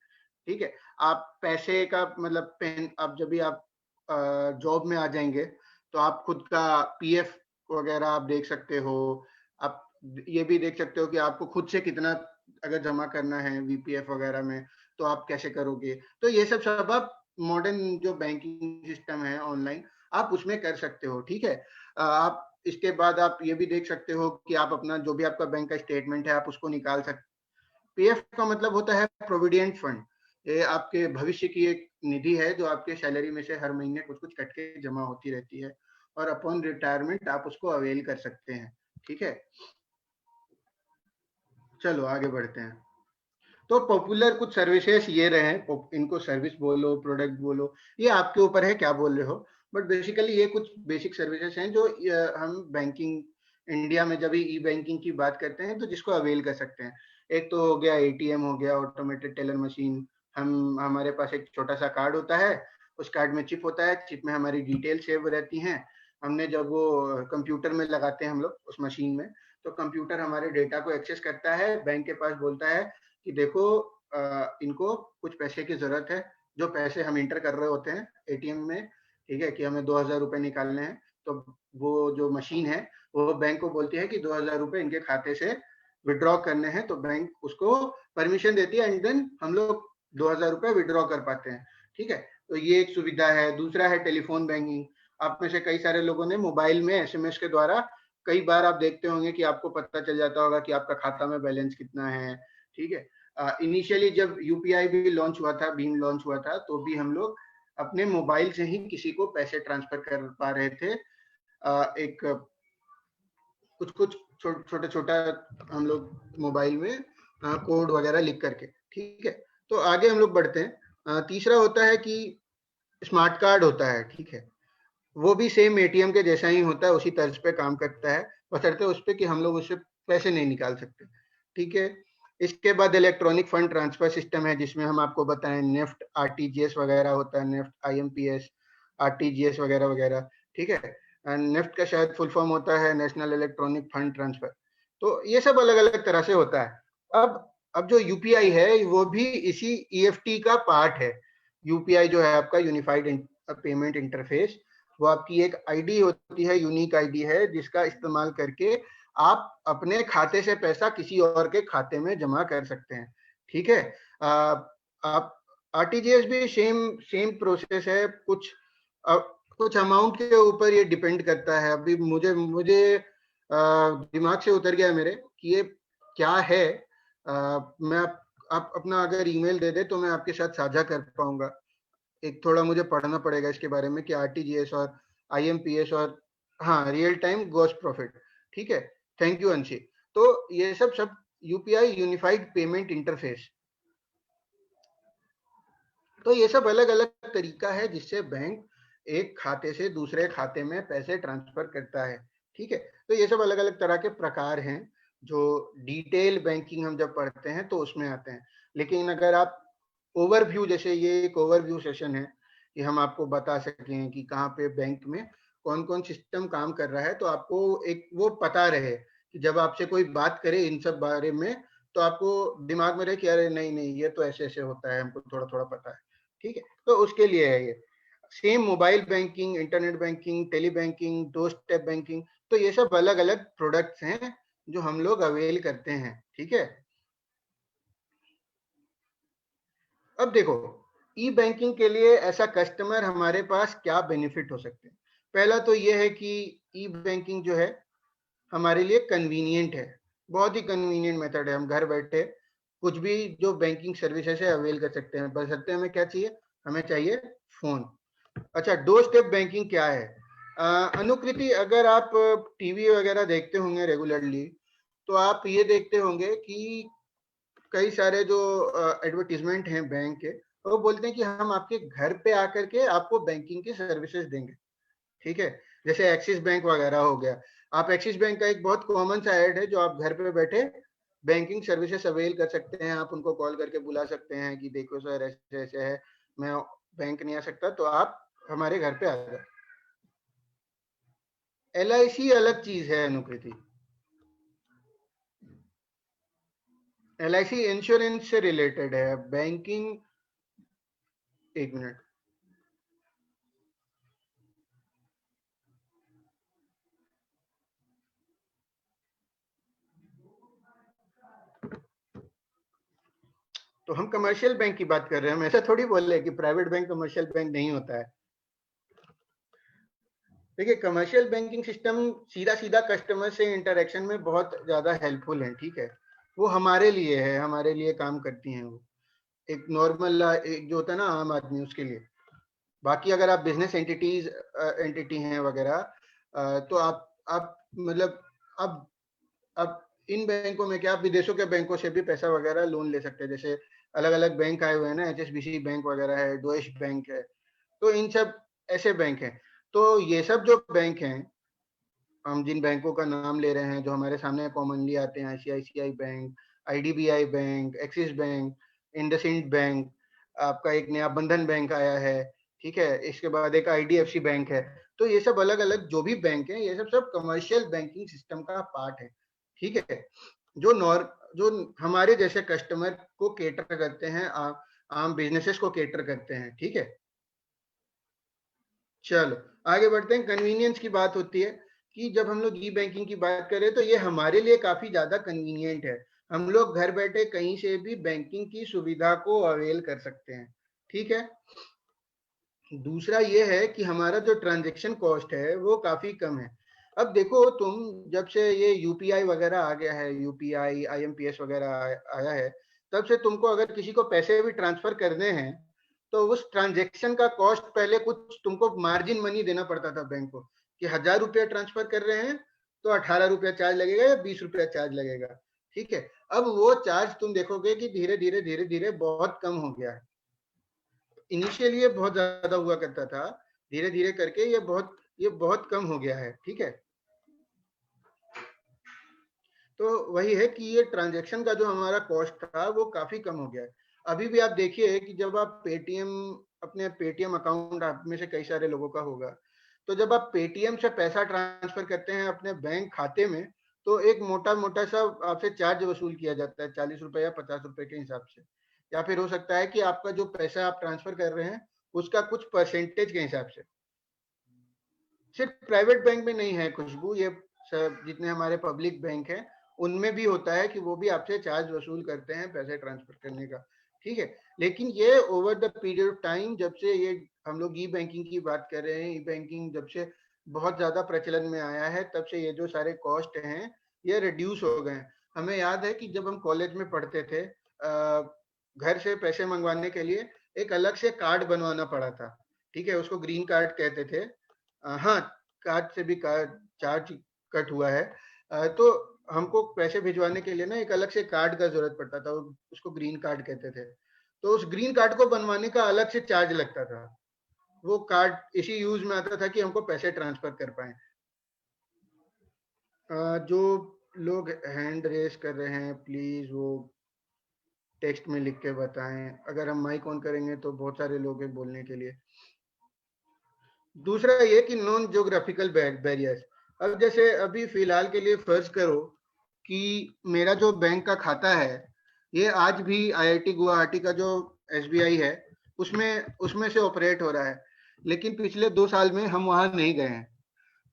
ठीक है। आप पैसे का मतलब पेन, अब जब भी आप जॉब में आ जाएंगे तो आप खुद का PF वगैरह आप देख सकते हो। आप ये भी देख सकते हो कि आपको खुद से कितना अगर जमा करना है VPF वगैरह में, तो आप कैसे करोगे। तो ये सब आप मॉडर्न जो बैंकिंग सिस्टम है ऑनलाइन, आप उसमें कर सकते हो, ठीक है। आप इसके बाद आप ये भी देख सकते हो कि आप अपना जो भी आपका बैंक का स्टेटमेंट है आप उसको निकाल सकते। PF का मतलब होता है प्रोविडेंट फंड। ये आपके भविष्य की एक निधि है जो आपके सैलरी में से हर महीने कुछ कुछ कट के जमा होती रहती है, और अपॉन रिटायरमेंट आप उसको अवेल कर सकते हैं, ठीक है। चलो आगे बढ़ते हैं। तो पॉपुलर कुछ सर्विसेज ये रहे हैं, इनको सर्विस बोलो, प्रोडक्ट बोलो, ये आपके ऊपर है क्या बोल रहे हो। बट बेसिकली ये कुछ बेसिक सर्विसेज हैं जो हम बैंकिंग इंडिया में जब ई बैंकिंग की बात करते हैं तो जिसको अवेल कर सकते हैं। एक तो हो गया ATM, हो गया ऑटोमेटेड टेलर मशीन। हमारे पास एक छोटा सा कार्ड होता है, उस कार्ड में चिप होता है, चिप में हमारी डिटेल सेव रहती हैं। हमने जब वो कंप्यूटर में लगाते हैं हम लोग उस मशीन में, तो कंप्यूटर हमारे डेटा को एक्सेस करता है, बैंक के पास बोलता है कि देखो इनको कुछ पैसे की जरूरत है, जो पैसे हम इंटर कर रहे होते हैं ATM में, ठीक है, कि हमें 2000 रुपए निकालने हैं। तो वो जो मशीन है वो बैंक को बोलती है कि 2000 रुपए इनके खाते से विड्रॉ करने हैं, तो बैंक उसको परमिशन देती है, एंड देन हम लोग 2000 रुपए विड्रॉ कर पाते हैं, ठीक है। तो ये एक सुविधा है। दूसरा है टेलीफोन बैंकिंग। आप में से कई सारे लोगों ने मोबाइल में SMS के द्वारा, कई बार आप देखते होंगे कि आपको पता चल जाता होगा कि आपका खाता में बैलेंस कितना है, ठीक है। इनिशियली जब UPI भी लॉन्च हुआ था, भीम लॉन्च हुआ था, तो भी हम लोग अपने मोबाइल से ही किसी को पैसे ट्रांसफर कर पा रहे थे। एक कुछ कुछ छोटा छोटा हम लोग मोबाइल में कोड वगैरह लिख करके, ठीक है। तो आगे हम लोग बढ़ते हैं। तीसरा होता है कि स्मार्ट कार्ड होता है, ठीक है। वो भी सेम ATM के जैसा ही होता है, उसी तर्ज पे काम करता है, बशर्ते उस पे कि हम लोग उससे पैसे नहीं निकाल सकते, ठीक है। इसके बाद इलेक्ट्रॉनिक फंड ट्रांसफर सिस्टम है, जिसमें हम आपको बताएं नेफ्ट RTGS वगैरह होता है, नेफ्ट IMPS RTGS वगैरह वगैरह, ठीक है। नेफ्ट का शायद फुल फॉर्म होता है नेशनल इलेक्ट्रॉनिक फंड ट्रांसफर। तो ये सब अलग अलग तरह से होता है। अब जो UPI है वो भी इसी EFT का पार्ट है। UPI जो है आपका यूनिफाइड पेमेंट इंटरफेस, वो आपकी एक आईडी होती है, यूनिक आईडी है, जिसका इस्तेमाल करके आप अपने खाते से पैसा किसी और के खाते में जमा कर सकते हैं, ठीक है। आप RTGS भी सेम प्रोसेस है। कुछ अमाउंट के ऊपर ये डिपेंड करता है। अभी मुझे दिमाग से उतर गया मेरे कि ये क्या है। मैं आप अपना अगर ईमेल दे दे तो मैं आपके साथ साझा कर पाऊंगा। एक थोड़ा मुझे पढ़ना पड़ेगा इसके बारे में कि RTGS और IMPS और हाँ, रियल टाइम ग्रॉस प्रॉफिट, ठीक है। थैंक यू अंशी। तो ये सब UPI यूनिफाइड पेमेंट इंटरफेस। तो ये सब अलग अलग तरीका है जिससे बैंक एक खाते से दूसरे खाते में पैसे ट्रांसफर करता है, ठीक है। तो ये सब अलग अलग तरह के प्रकार हैं जो डिटेल बैंकिंग हम जब पढ़ते हैं तो उसमें आते हैं। लेकिन अगर आप ओवरव्यू, जैसे ये एक ओवरव्यू सेशन है कि हम आपको बता सकें कि कहाँ पे बैंक में कौन कौन सिस्टम काम कर रहा है, तो आपको एक वो पता रहे कि जब आपसे कोई बात करे इन सब बारे में तो आपको दिमाग में रहे कि अरे नहीं नहीं, ये तो ऐसे ऐसे होता है, हमको थोड़ा थोड़ा पता है, ठीक है। तो उसके लिए है ये same mobile banking, internet banking, tele banking, दो स्टेप बैंकिंग। तो ये सब अलग अलग प्रोडक्ट्स हैं जो हम लोग अवेल करते हैं, ठीक है। अब देखो, ई बैंकिंग के लिए ऐसा कस्टमर हमारे पास क्या बेनिफिट हो सकते हैं। पहला तो ये है कि ई बैंकिंग जो है हमारे लिए कन्वीनियंट है, बहुत ही कन्वीनियंट मेथड है। हम घर बैठे कुछ भी जो बैंकिंग सर्विसेज है अवेल कर सकते हैं। बशर्ते हमें क्या चाहिए, हमें चाहिए फोन। अच्छा, डोर स्टेप बैंकिंग क्या है? अनुकृति, अगर आप टीवी वगैरह देखते होंगे रेगुलरली, तो आप ये देखते होंगे कि कई सारे जो एडवर्टीजमेंट हैं बैंक के, वो बोलते हैं कि हम आपके घर पे आकर के आपको बैंकिंग की सर्विसेज देंगे। ठीक है, जैसे एक्सिस बैंक वगैरह हो गया। आप एक्सिस बैंक का एक बहुत कॉमन सा ऐड है जो आप घर पे बैठे बैंकिंग सर्विसेज अवेल कर सकते हैं। आप उनको कॉल करके बुला सकते हैं कि देखो सर ऐसे ऐसे है, मैं बैंक नहीं आ सकता, तो आप हमारे घर पे आ जाए। LIC अलग चीज है अनुकृति। LIC इंश्योरेंस से रिलेटेड है, बैंकिंग। एक मिनट, तो हम कमर्शियल बैंक की बात कर रहे हैं। हम ऐसा थोड़ी बोल रहे हैं कि प्राइवेट बैंक कमर्शियल बैंक नहीं होता है। देखिए, कमर्शियल बैंकिंग सिस्टम सीधा सीधा कस्टमर से इंटरेक्शन में बहुत ज्यादा हेल्पफुल है। ठीक है, वो हमारे लिए है, हमारे लिए काम करती हैं वो। एक नॉर्मल एक जो होता है ना आम आदमी, उसके लिए। बाकी अगर आप बिजनेस एंटिटी हैं वगैरह, तो आप मतलब अब इन बैंकों में क्या, आप विदेशों के बैंकों से भी पैसा वगैरह लोन ले सकते हैं। जैसे अलग अलग बैंक आए हुए हैं ना, HSBC बैंक वगैरह है, डोइश बैंक है, तो इन सब ऐसे बैंक हैं। तो ये सब जो बैंक हैं, हम जिन बैंकों का नाम ले रहे हैं जो हमारे सामने कॉमनली आते हैं, ICICI bank, IDBI bank, axis bank, IndusInd bank, आपका एक नया बंधन बैंक आया है। ठीक है, इसके बाद एक IDFC बैंक है। तो ये सब अलग अलग जो भी बैंक हैं, ये सब कमर्शियल बैंकिंग सिस्टम का पार्ट है। ठीक है, जो हमारे जैसे कस्टमर को केटर करते हैं, आम बिजनेसेस को केटर करते हैं। ठीक है, चलो आगे बढ़ते हैं। कन्वीनियंस की बात होती है कि जब हम लोग ई बैंकिंग की बात करें तो ये हमारे लिए काफी ज्यादा कन्वीनियंट है। हम लोग घर बैठे कहीं से भी बैंकिंग की सुविधा को अवेल कर सकते हैं। ठीक है, दूसरा ये है कि हमारा जो ट्रांजैक्शन कॉस्ट है वो काफी कम है। अब देखो तुम, जब से ये यूपीआई वगैरह आ गया है, यूपीआई IMPS वगैरह आया है, तब से तुमको अगर किसी को पैसे भी ट्रांसफर करने हैं तो उस ट्रांजैक्शन का कॉस्ट, पहले कुछ तुमको मार्जिन मनी देना पड़ता था बैंक को कि 1000 रुपया ट्रांसफर कर रहे हैं तो 18 रुपया चार्ज लगेगा या 20 रुपया चार्ज लगेगा। ठीक है, अब वो चार्ज तुम देखोगे कि धीरे धीरे बहुत कम हो गया है। इनिशियली ये बहुत ज्यादा हुआ करता था, धीरे धीरे करके ये बहुत कम हो गया है। ठीक है, तो वही है कि ये ट्रांजैक्शन का जो हमारा कॉस्ट था वो काफी कम हो गया है। अभी भी आप देखिए कि जब आप पेटीएम, अपने पेटीएम अकाउंट, आप में से कई सारे लोगों का होगा, तो जब आप पेटीएम से पैसा ट्रांसफर करते हैं अपने बैंक खाते में, तो एक मोटा मोटा सा आपसे चार्ज वसूल किया जाता है, 40 रुपए या 50 रुपए के हिसाब से। या फिर हो सकता है कि आपका जो पैसा आप ट्रांसफर कर रहे हैं उसका कुछ परसेंटेज के हिसाब से। सिर्फ प्राइवेट बैंक में नहीं है खुशबू, ये सब जितने हमारे पब्लिक बैंक हैं उनमें भी होता है कि वो भी आपसे चार्ज वसूल करते हैं पैसे ट्रांसफर करने का। ठीक है, लेकिन ये over the period of time, जब से ये हम लोग ई बैंकिंग की बात कर रहे हैं, ई बैंकिंग जब से बहुत ज्यादा प्रचलन में आया है, तब से ये जो सारे कॉस्ट हैं ये रिड्यूस हो गए हैं। हमें याद है कि जब हम कॉलेज में पढ़ते थे, घर से पैसे मंगवाने के लिए एक अलग से कार्ड बनवाना पड़ा था। ठीक है, उसको ग्रीन कार्ड कहते थे। हाँ, कार्ड से भी चार्ज कट हुआ है। तो हमको पैसे भिजवाने के लिए ना एक अलग से कार्ड का जरूरत पड़ता था, उसको ग्रीन कार्ड कहते थे। तो उस ग्रीन कार्ड को बनवाने का अलग से चार्ज लगता था। वो कार्ड इसी यूज में आता था कि हमको पैसे ट्रांसफर कर पाए। जो लोग हैंड रेस कर रहे हैं प्लीज वो टेक्स्ट में लिख के बताएं। अगर हम माइक ऑन करेंगे तो बहुत सारे लोग हैं बोलने के लिए। दूसरा ये कि नॉन ज्योग्राफिकल बैरियर्स। अब जैसे अभी फिलहाल के लिए फर्ज करो कि मेरा जो बैंक का खाता है ये आज भी IIT गुवाहाटी का जो SBI है उसमें से ऑपरेट हो रहा है, लेकिन पिछले 2 साल में हम वहां नहीं गए हैं।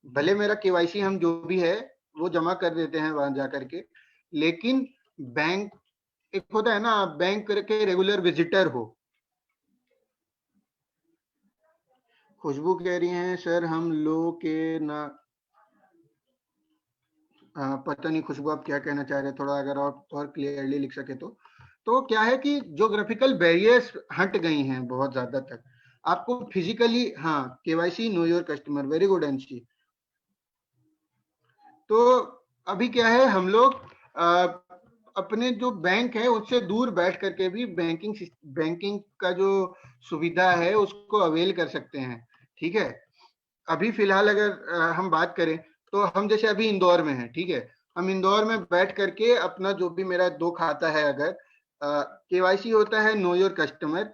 भले मेरा KYC हम जो भी है वो जमा कर देते हैं वहां जाकर के, लेकिन बैंक, एक होता है ना बैंक के रेगुलर विजिटर हो, खुशबू कह रही हैं सर हम लोग के ना पता नहीं खुशबू आप क्या कहना चाह रहे हैं, थोड़ा अगर आप और क्लियरली लिख सके तो क्या है कि ज्योग्राफिकल बैरियर्स हट गई हैं बहुत ज्यादा तक। आपको फिजिकली, हाँ, KYC know your customer, very good अंशी। तो अभी क्या है, हम लोग अपने जो बैंक है उससे दूर बैठ करके भी बैंकिंग का जो सुविधा है उसको अवेल कर सकते हैं। ठीक है, अभी फिलहाल अगर हम बात करें तो हम जैसे अभी इंदौर में हैं, ठीक है, हम इंदौर में बैठ करके अपना जो भी मेरा 2 खाता है, अगर केवाईसी होता है नो योर कस्टमर,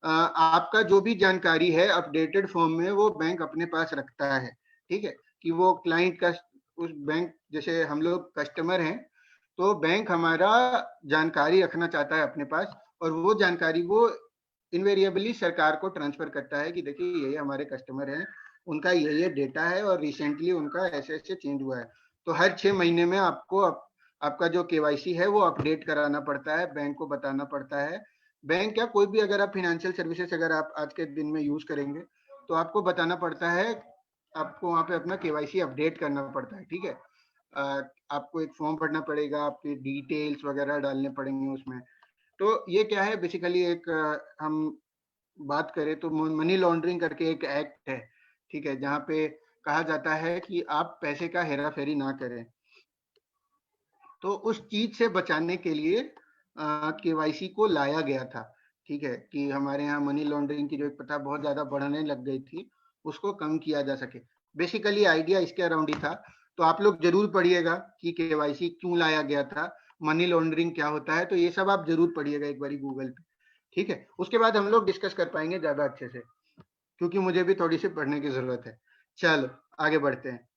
आपका जो भी जानकारी है अपडेटेड फॉर्म में वो बैंक अपने पास रखता है। ठीक है, कि वो क्लाइंट का उस बैंक, जैसे हम लोग कस्टमर हैं तो बैंक हमारा जानकारी रखना चाहता है अपने पास, और वो जानकारी वो इनवेरिएबली सरकार को ट्रांसफर करता है कि देखिए ये हमारे कस्टमर हैं, उनका ये डेटा है और रिसेंटली उनका ऐसे ऐसे चेंज हुआ है। तो हर 6 महीने में आपको आपका जो केवाईसी है वो अपडेट कराना पड़ता है, बैंक को बताना पड़ता है। बैंक या कोई भी अगर आप फाइनेंशियल सर्विसेज अगर आप आज के दिन में यूज करेंगे तो आपको बताना पड़ता है, आपको वहां पे अपना केवाईसी अपडेट करना पड़ता है। ठीक है, आपको एक फॉर्म भरना पड़ेगा, आपकी डिटेल्स वगैरह डालने पड़ेंगे उसमें। तो ये क्या है, बेसिकली एक हम बात करें तो मनी लॉन्ड्रिंग करके एक एक्ट है, ठीक है, जहाँ पे कहा जाता है कि आप पैसे का हेरा फेरी ना करें। तो उस चीज से बचाने के लिए केवाईसी को लाया गया था। ठीक है, कि हमारे यहाँ मनी लॉन्ड्रिंग की जो एक प्रथा बहुत ज्यादा बढ़ने लग गई थी उसको कम किया जा सके। बेसिकली आइडिया इसके अराउंड ही था। तो आप लोग जरूर पढ़िएगा कि केवाईसी क्यों लाया गया था, मनी लॉन्ड्रिंग क्या होता है, तो ये सब आप जरूर पढ़िएगा एक बारी गूगल पे। ठीक है, उसके बाद हम लोग डिस्कस कर पाएंगे ज्यादा अच्छे से, क्योंकि मुझे भी थोड़ी सी पढ़ने की जरूरत है। चलो आगे बढ़ते हैं।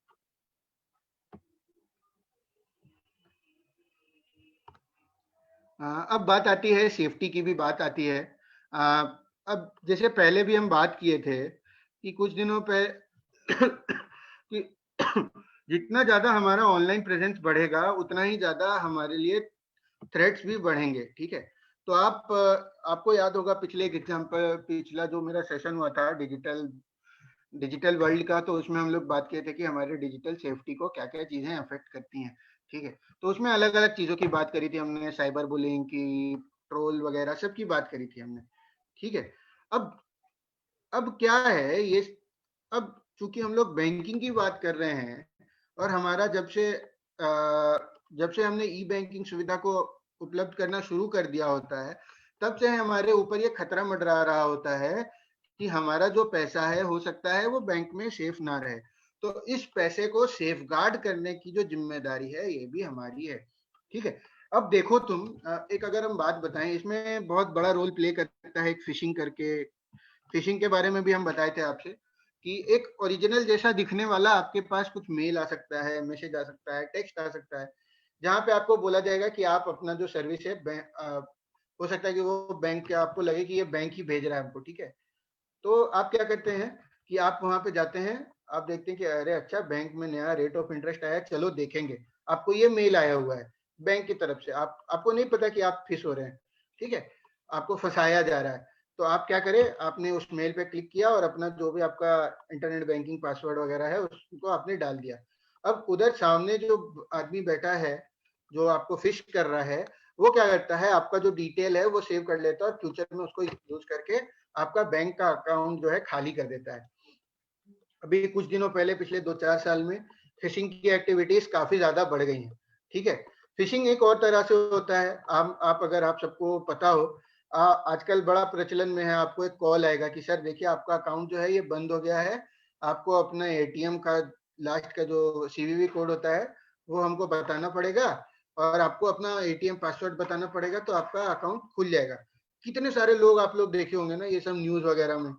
अब बात आती है सेफ्टी की, भी बात आती है। अब जैसे पहले भी हम बात किए थे कि कुछ दिनों पे कि जितना ज्यादा हमारा ऑनलाइन प्रेजेंस बढ़ेगा उतना ही ज्यादा हमारे लिए थ्रेट्स भी बढ़ेंगे। ठीक है, तो आपको याद होगा पिछले एक एग्जाम्पल, पिछला जो मेरा सेशन हुआ था डिजिटल वर्ल्ड का, तो उसमें हम लोग बात किए थे कि हमारे डिजिटल सेफ्टी को क्या क्या चीजें अफेक्ट करती हैं। ठीक है, तो उसमें अलग अलग चीजों की बात करी थी हमने, साइबर बुलिंग की, ट्रोल वगैरह सब की बात करी थी हमने। ठीक है, अब अब क्या है ये, अब चूंकि हम लोग बैंकिंग की बात कर रहे हैं और हमारा जब से हमने ई बैंकिंग सुविधा को उपलब्ध करना शुरू कर दिया होता है, तब से हमारे ऊपर ये खतरा मंडरा रहा होता है कि हमारा जो पैसा है हो सकता है वो बैंक में सेफ ना रहे। तो इस पैसे को सेफ गार्ड करने की जो जिम्मेदारी है ये भी हमारी है। ठीक है, अब देखो तुम, एक अगर हम बात बताएं, इसमें बहुत बड़ा रोल प्ले करता है एक फिशिंग करके। फिशिंग के बारे में भी हम बताए थे आपसे कि एक ओरिजिनल जैसा दिखने वाला आपके पास कुछ मेल आ सकता है, मैसेज आ सकता है, टेक्स्ट आ सकता है, जहां पे आपको बोला जाएगा कि आप अपना जो सर्विस है हो सकता है कि वो बैंक के, आपको लगे कि ये बैंक ही भेज रहा है हमको। ठीक है, तो आप क्या करते हैं कि आप वहां पे जाते हैं, आप देखते हैं कि अरे अच्छा बैंक में नया रेट ऑफ इंटरेस्ट आया, चलो देखेंगे। आपको ये मेल आया हुआ है बैंक की तरफ से, आपको नहीं पता कि आप फिश हो रहे हैं। ठीक है, आपको फंसाया जा रहा है। तो आप क्या करें, आपने उस मेल पे क्लिक किया और अपना जो भी आपका इंटरनेट बैंकिंग पासवर्ड वगैरह है उसको आपने डाल दिया। अब उधर सामने जो आदमी बैठा है जो आपको फिश कर रहा है, वो क्या करता है, आपका जो डिटेल है वो सेव कर लेता है और फ्यूचर में उसको यूज करके आपका बैंक का अकाउंट जो है खाली कर देता है। अभी कुछ दिनों पहले, पिछले 2-4 साल में फिशिंग की एक्टिविटीज काफी ज्यादा बढ़ गई हैं। ठीक है, फिशिंग एक और तरह से होता है, आप अगर आप सबको पता हो, आजकल बड़ा प्रचलन में है, आपको एक कॉल आएगा कि सर देखिए आपका अकाउंट जो है ये बंद हो गया है, आपको अपना एटीएम का लास्ट का जो सीवीवी कोड होता है वो हमको बताना पड़ेगा और आपको अपना एटीएम पासवर्ड बताना पड़ेगा, तो आपका अकाउंट खुल जाएगा। कितने सारे लोग आप लोग देखे होंगे ना ये सब न्यूज वगैरह में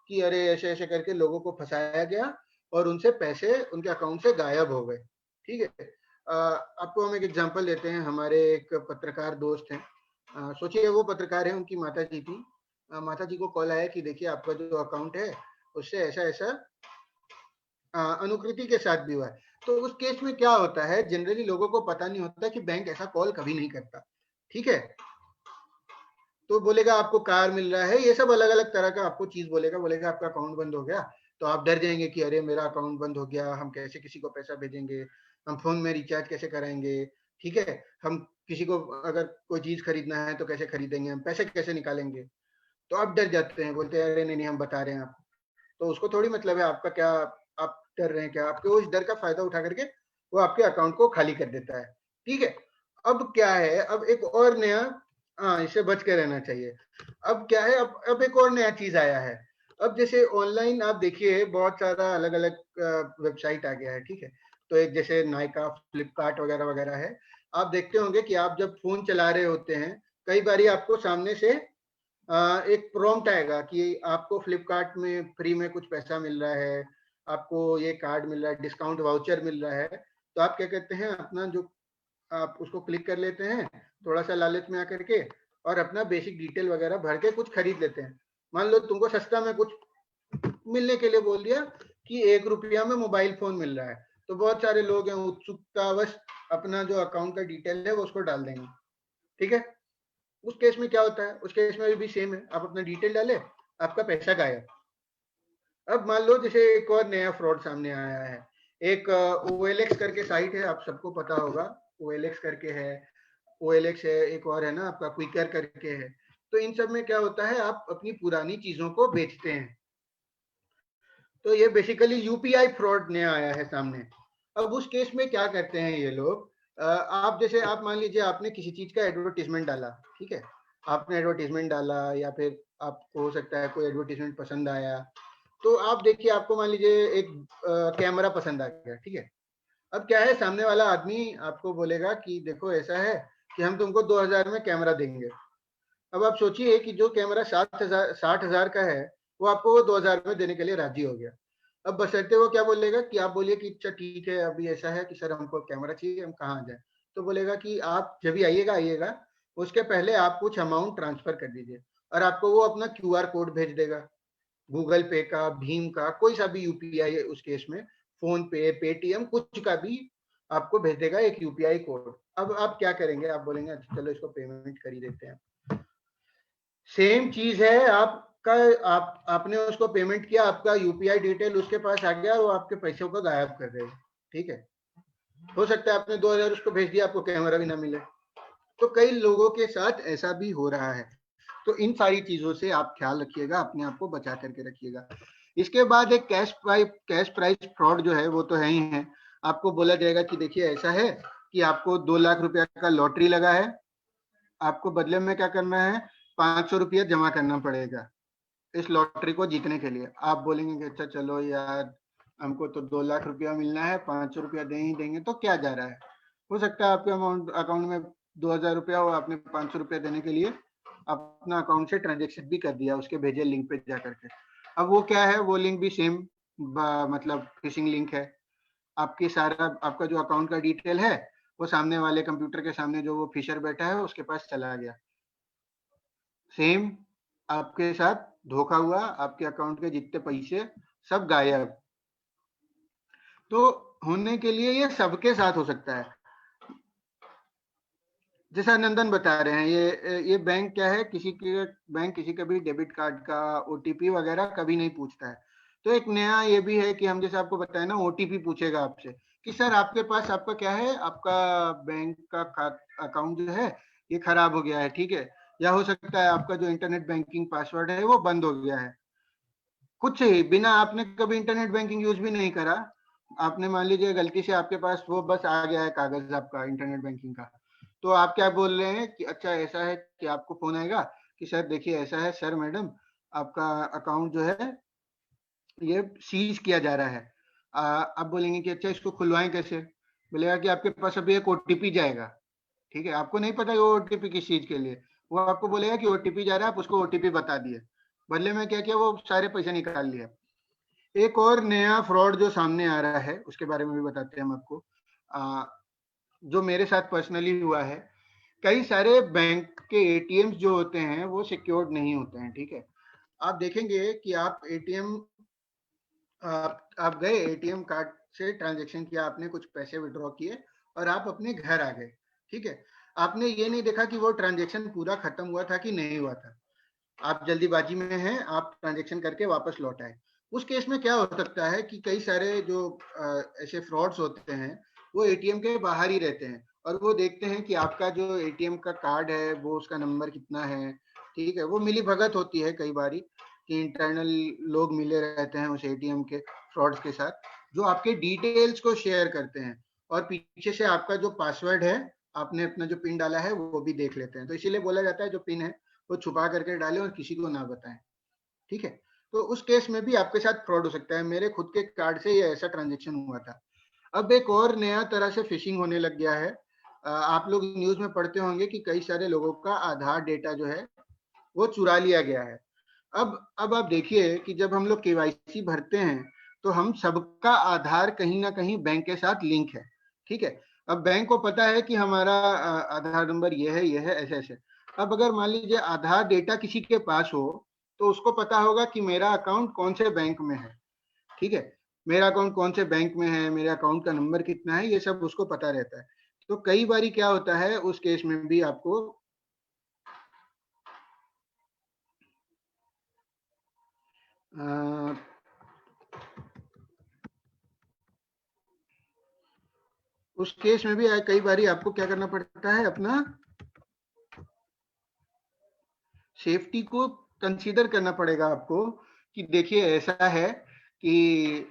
कि अरे ऐसे ऐसे करके लोगों को फंसाया गया और उनसे पैसे उनके अकाउंट से गायब हो गए। ठीक है, आपको हम एक एग्जांपल देते हैं, हमारे एक पत्रकार दोस्त हैं, सोचिए वो पत्रकार है, उनकी माता जी थी, माता जी को कॉल आया कि देखिए आपका जो अकाउंट है उससे ऐसा ऐसा अनुकृति के साथ भी हुआ है। तो उस केस में क्या होता है, जनरली लोगों को पता नहीं होता कि बैंक ऐसा कॉल कभी नहीं करता। ठीक है, तो बोलेगा आपको कार मिल रहा है, ये सब अलग अलग तरह का आपको चीज बोलेगा, बोलेगा आपका अकाउंट बंद हो गया, तो आप डर जाएंगे कि अरे मेरा अकाउंट बंद हो गया, हम कैसे किसी को पैसा भेजेंगे, हम फोन में रिचार्ज कैसे कराएंगे, ठीक है, हम किसी को अगर कोई चीज खरीदना है तो कैसे खरीदेंगे, हम पैसे कैसे निकालेंगे। तो आप डर जाते हैं, बोलते हैं अरे नहीं नहीं हम बता रहे हैं आपको। तो उसको थोड़ी मतलब है आपका क्या, आप डर रहे हैं क्या, आपके उस डर का फायदा उठा करके वो आपके अकाउंट को खाली कर देता है। ठीक है, अब क्या है, अब एक और नया, हाँ इससे बच के रहना चाहिए। अब क्या है, अब एक और नया चीज आया है। अब जैसे ऑनलाइन आप देखिए बहुत सारा अलग अलग वेबसाइट आ गया है, ठीक है। तो एक जैसे नायका, फ्लिपकार्ट वगैरह वगैरह है। आप देखते होंगे कि आप जब फोन चला रहे होते हैं, कई बारी आपको सामने से एक प्रॉम्प्ट आएगा कि आपको फ्लिपकार्ट में फ्री में कुछ पैसा मिल रहा है, आपको ये कार्ड मिल रहा है, डिस्काउंट वाउचर मिल रहा है। तो आप क्या कहते हैं, अपना जो आप उसको क्लिक कर लेते हैं, थोड़ा सा लालच में आकर के, और अपना बेसिक डिटेल वगैरह भर के कुछ खरीद लेते हैं। मान लो तुमको सस्ता में कुछ मिलने के लिए बोल दिया कि 1 रुपया में मोबाइल फोन मिल रहा है, तो बहुत सारे लोग हैं उत्सुकतावश अपना जो अकाउंट का डिटेल है वो उसको डाल देंगे। ठीक है, उस केस में क्या होता है, उस केस में भी सेम है, आप अपना डिटेल डाले, आपका पैसा गायब। अब मान लो जैसे एक और नया फ्रॉड सामने आया है, एक OLX करके साइट है, आप सबको पता होगा, OLX करके है, OLX है, एक और है ना आपका क्विकर करके है। तो इन सब में क्या होता है, आप अपनी पुरानी चीजों को बेचते हैं। तो ये बेसिकली यूपीआई फ्रॉड नया आया है सामने। अब उस केस में क्या करते हैं ये लोग, आप जैसे आप मान लीजिए आपने किसी चीज का एडवर्टीजमेंट डाला, ठीक है, आपने एडवर्टीजमेंट डाला या फिर आपको हो सकता है कोई एडवर्टीजमेंट पसंद आया, तो आप देखिए आपको मान लीजिए एक कैमरा पसंद आ गया, ठीक है। अब क्या है, सामने वाला आदमी आपको बोलेगा कि देखो ऐसा है कि हम तुमको 2000 में कैमरा देंगे। अब आप सोचिए कि जो कैमरा 60,000 का है, वो आपको वो 2000 में देने के लिए राजी हो गया। अब बशर्ते वो क्या बोलेगा कि आप बोलिए कि अच्छा ठीक है, अभी ऐसा है कि सर हमको कैमरा चाहिए, हम कहाँ जाए। तो बोलेगा कि आप जब भी आइएगा आइएगा, उसके पहले आप कुछ अमाउंट ट्रांसफर कर दीजिए, और आपको वो अपना QR कोड भेज देगा, गूगल पे का, भीम का, कोई सा भी यूपीआई उस केस में, फोन पे, पेटीएम, कुछ का भी आपको भेज देगा एक यूपीआई कोड। अब आप क्या करेंगे, आप बोलेंगे अच्छा चलो इसको पेमेंट कर ही देते हैं। सेम चीज है आपका, आपने उसको पेमेंट किया, आपका यूपीआई डिटेल उसके पास आ गया, वो आपके पैसों को गायब कर देगा। ठीक है, हो सकता है आपने 2000 उसको भेज दिया, आपको कैमरा भी ना मिले। तो कई लोगों के साथ ऐसा भी हो रहा है। तो इन सारी चीजों से आप ख्याल रखिएगा, अपने आप को बचा करके रखिएगा। इसके बाद एक कैश प्राइस फ्रॉड जो है वो तो है ही है। आपको बोला जाएगा कि देखिए ऐसा है कि आपको 2 लाख रुपया का लॉटरी लगा है, आपको बदले में क्या करना है, 500 रुपया जमा करना पड़ेगा इस लॉटरी को जीतने के लिए। आप बोलेंगे कि अच्छा चलो यार, हमको तो 2 लाख रुपया मिलना है, 500 रुपया दे ही देंगे तो क्या जा रहा है। हो सकता है आपके अकाउंट में 2000 रुपया हो, आपने 500 रुपया देने के लिए अपना अकाउंट से ट्रांजेक्शन भी कर दिया उसके भेजे लिंक पे जा करके। अब वो क्या है, वो लिंक भी सेम मतलब फिशिंग लिंक है। आपकी सारा आपका जो अकाउंट का डिटेल है वो सामने वाले कंप्यूटर के सामने जो वो फिशर बैठा है उसके पास चला गया। सेम आपके साथ धोखा हुआ, आपके अकाउंट के जितने पैसे सब गायब। तो होने के लिए ये सबके साथ हो सकता है। जैसा नंदन बता रहे हैं, ये बैंक क्या है, बैंक किसी का भी डेबिट कार्ड का OTP वगैरह कभी नहीं पूछता है। तो एक नया ये भी है कि हम जैसे आपको बताए ना, OTP पूछेगा आपसे कि सर आपके पास आपका क्या है, आपका बैंक का अकाउंट जो है ये खराब हो गया है, ठीक है, या हो सकता है आपका जो इंटरनेट बैंकिंग पासवर्ड है वो बंद हो गया है। कुछ ही बिना आपने कभी इंटरनेट बैंकिंग यूज भी नहीं करा, आपने मान लीजिए गलती से आपके पास वो बस आ गया है कागज आपका इंटरनेट बैंकिंग का, तो आप क्या बोल रहे हैं कि अच्छा ऐसा है कि आपको फोन आएगा कि सर देखिए ऐसा है सर मैडम, आपका अकाउंट जो है ये सीज किया जा रहा है। आप बोलेंगे कि अच्छा इसको खुलवाएं कैसे, बोलेगा कि आपके पास अभी एक OTP जाएगा, ठीक है, आपको नहीं पता वो OTP किस चीज के लिए, वो आपको बोलेगा कि OTP जा रहा है, आप उसको OTP बता दिए, बदले में क्या किया, वो सारे पैसे निकाल लिया। एक और नया फ्रॉड जो सामने आ रहा है उसके बारे में भी बताते हैं हम आपको, जो मेरे साथ पर्सनली हुआ है। कई सारे बैंक के ATMs जो होते हैं वो सिक्योर्ड नहीं होते हैं, ठीक है। आप देखेंगे कि आप ATM, आप गए ATM कार्ड से ट्रांजेक्शन किया, आपने कुछ पैसे विड्रॉ किए और आप अपने घर आ गए, ठीक है। आपने ये नहीं देखा कि वो ट्रांजेक्शन पूरा खत्म हुआ था कि नहीं हुआ था, आप जल्दीबाजी में हैं, आप ट्रांजेक्शन करके वापस लौट आए। उस केस में क्या हो सकता है कि कई सारे जो ऐसे फ्रॉड्स होते हैं वो एटीएम के बाहर ही रहते हैं और वो देखते हैं कि आपका जो एटीएम का कार्ड है वो उसका नंबर कितना है, ठीक है। वो मिली भगत होती है कई बारी कि इंटरनल लोग मिले रहते हैं उस एटीएम के फ्रॉड्स के साथ, जो आपके डिटेल्स को शेयर करते हैं और पीछे से आपका जो पासवर्ड है, आपने अपना जो पिन डाला है वो भी देख लेते हैं। तो इसीलिए बोला जाता है जो पिन है वो छुपा करके डालें और किसी को ना बताएं, ठीक है। तो उस केस में भी आपके साथ फ्रॉड हो सकता है। मेरे खुद के कार्ड से ये ऐसा ट्रांजेक्शन हुआ था। अब एक और नया तरह से फिशिंग होने लग गया है। आप लोग न्यूज में पढ़ते होंगे कि कई सारे लोगों का आधार डेटा जो है वो चुरा लिया गया है। अब आप देखिए कि जब हम लोग केवाईसी भरते हैं तो हम सबका आधार कहीं ना कहीं बैंक के साथ लिंक है, ठीक है। अब बैंक को पता है कि हमारा आधार नंबर ये है ऐसे ऐसे। अब अगर मान लीजिए आधार डेटा किसी के पास हो तो उसको पता होगा कि मेरा अकाउंट कौन से बैंक में है, ठीक है। मेरा अकाउंट कौन से बैंक में है, मेरे अकाउंट का नंबर कितना है, ये सब उसको पता रहता है। तो कई बारी क्या होता है उस केस में भी आपको उस केस में भी कई बारी आपको क्या करना पड़ता है, अपना सेफ्टी को कंसीडर करना पड़ेगा आपको कि देखिए ऐसा है कि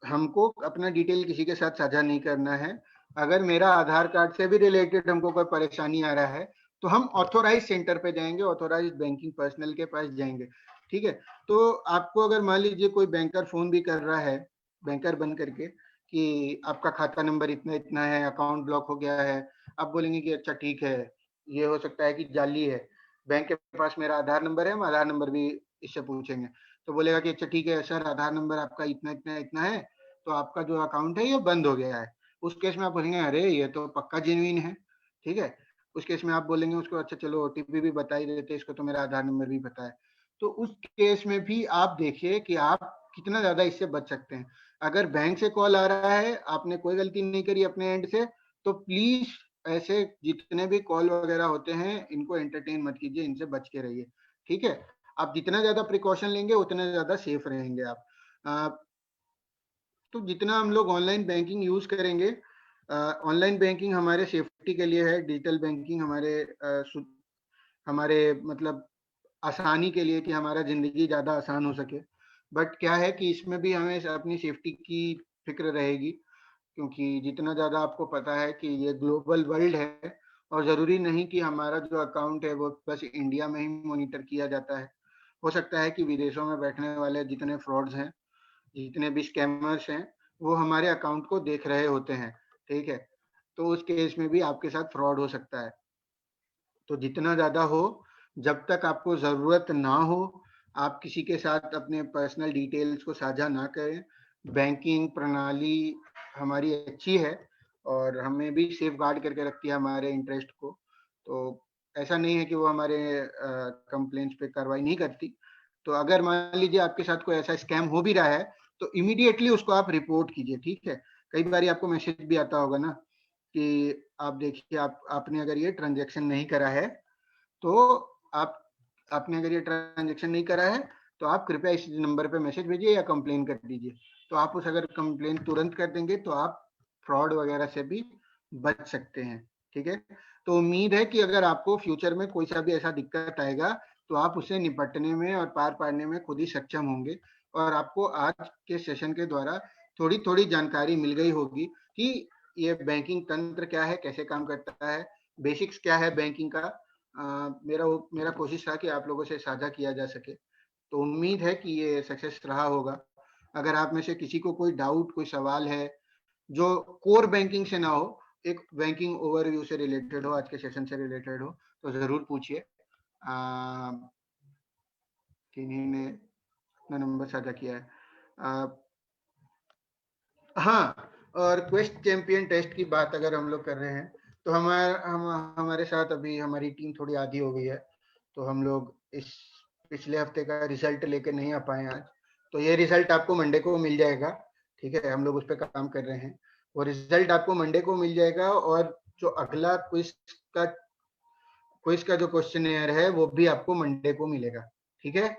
हमको अपना डिटेल किसी के साथ साझा नहीं करना है। अगर मेरा आधार कार्ड से भी रिलेटेड हमको कोई परेशानी आ रहा है तो हम ऑथोराइज सेंटर पे जाएंगे, ऑथोराइज बैंकिंग पर्सनल के पास जाएंगे, ठीक है। तो आपको अगर मान लीजिए कोई बैंकर फोन भी कर रहा है, बैंकर बन करके कि आपका खाता नंबर इतना इतना है, अकाउंट ब्लॉक हो गया है, आप बोलेंगे कि अच्छा ठीक है, ये हो सकता है कि जाली है, बैंक के पास मेरा आधार नंबर है, हम आधार नंबर भी इससे पूछेंगे। तो बोलेगा कि अच्छा ठीक है सर, आधार नंबर आपका इतना इतना इतना है, तो आपका जो अकाउंट है ये बंद हो गया है। उस केस में आप बोलेंगे अरे ये तो पक्का जेन्युइन है, ठीक है। उस केस में आप बोलेंगे उसको अच्छा चलो ओटीपी भी बता ही देते, इसको तो मेरा आधार नंबर भी पता है। तो उस केस में भी आप देखिए कि आप कितना ज्यादा इससे बच सकते हैं। अगर बैंक से कॉल आ रहा है, आपने कोई गलती नहीं करी अपने एंड से, तो प्लीज ऐसे जितने भी कॉल वगैरह होते हैं इनको एंटरटेन मत कीजिए, इनसे बच के रहिए, ठीक है। आप जितना ज्यादा प्रिकॉशन लेंगे उतने ज्यादा सेफ रहेंगे आप। तो जितना हम लोग ऑनलाइन बैंकिंग यूज करेंगे, ऑनलाइन बैंकिंग हमारे सेफ्टी के लिए है, डिजिटल बैंकिंग हमारे मतलब आसानी के लिए कि हमारा जिंदगी ज्यादा आसान हो सके। बट क्या है कि इसमें भी हमें अपनी सेफ्टी की फिक्र रहेगी, क्योंकि जितना ज्यादा आपको पता है कि ये ग्लोबल वर्ल्ड है और जरूरी नहीं कि हमारा जो अकाउंट है वो बस इंडिया में ही मॉनिटर किया जाता है। हो सकता है कि विदेशों में बैठने वाले जितने फ्रॉड्स हैं, जितने भी स्कैमर्स हैं, वो हमारे अकाउंट को देख रहे होते हैं, ठीक है। तो उस केस में भी आपके साथ फ्रॉड हो सकता है। तो जितना ज्यादा हो, जब तक आपको जरूरत ना हो, आप किसी के साथ अपने पर्सनल डिटेल्स को साझा ना करें। बैंकिंग प्रणाली हमारी अच्छी है और हमें भी सेफ गार्ड करके रखती है हमारे इंटरेस्ट को। तो ऐसा नहीं है कि वो हमारे कंप्लेंट्स पे कार्रवाई नहीं करती। तो अगर मान लीजिए आपके साथ कोई ऐसा स्कैम हो भी रहा है तो इमीडिएटली उसको आप रिपोर्ट कीजिए, ठीक है। कई बार आपको मैसेज भी आता होगा ना कि आप देखिए आपने अगर ये ट्रांजेक्शन नहीं करा है तो आप आपने अगर ये ट्रांजेक्शन नहीं करा है तो आप कृपया इस नंबर पे मैसेज भेजिए या कंप्लेन कर दीजिए। तो आप उस अगर कंप्लेन तुरंत कर देंगे तो आप फ्रॉड वगैरह से भी बच सकते हैं, ठीक है। तो उम्मीद है कि अगर आपको फ्यूचर में कोई सा भी ऐसा दिक्कत आएगा तो आप उसे निपटने में और पार पाड़ने में खुद ही सक्षम होंगे। और आपको आज के सेशन के द्वारा थोड़ी थोड़ी जानकारी मिल गई होगी कि ये बैंकिंग तंत्र क्या है, कैसे काम करता है, बेसिक्स क्या है बैंकिंग का। मेरा कोशिश था कि आप लोगों से साझा किया जा सके। तो उम्मीद है कि ये सक्सेस रहा होगा। अगर आप में से किसी को कोई डाउट, कोई सवाल है जो कोर बैंकिंग से ना हो, एक बैंकिंग ओवरव्यू से रिलेटेड हो, आज के सेशन से रिलेटेड हो, तो जरूर पूछिए। किन्हीं ने अपना नंबर साझा किया है। हाँ, और क्वेस्ट चैंपियन टेस्ट की बात अगर हम लोग कर रहे हैं तो हमारे साथ अभी हमारी टीम थोड़ी आधी हो गई है, तो हम लोग इस पिछले हफ्ते का रिजल्ट लेके नहीं आ पाए आज। तो ये रिजल्ट आपको मंडे को मिल जाएगा, ठीक है। हम लोग उस पर काम कर रहे हैं, वो रिजल्ट आपको मंडे को मिल जाएगा। और जो अगला क्विज का जो क्वेश्चन है वो भी आपको मंडे को मिलेगा, ठीक है।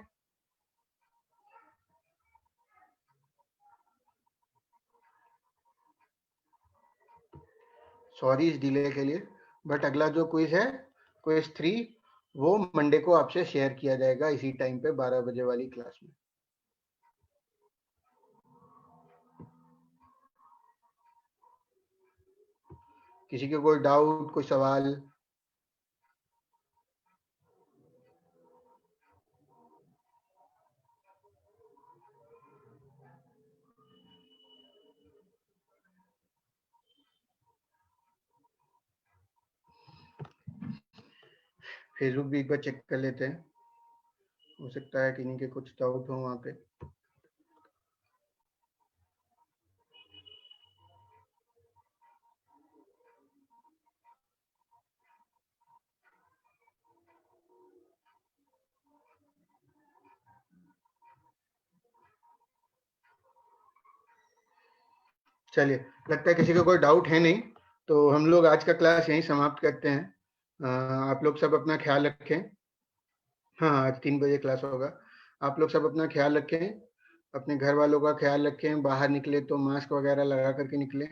सॉरी इस डिले के लिए, बट अगला जो क्विज है, क्विज 3, वो मंडे को आपसे शेयर किया जाएगा इसी टाइम पे 12 बजे वाली क्लास में। किसी के कोई डाउट, कोई सवाल? फेसबुक भी एक बार चेक कर लेते हैं, हो सकता है किन्हीं के कुछ डाउट हो वहाँ पे। चलिए, लगता है किसी को कोई डाउट है नहीं, तो हम लोग आज का क्लास यहीं समाप्त करते हैं। आप लोग सब अपना ख्याल रखें। हाँ, आज 3 बजे क्लास होगा। आप लोग सब अपना ख्याल रखें, अपने घर वालों का ख्याल रखें, बाहर निकले तो मास्क वगैरह लगा करके निकलें।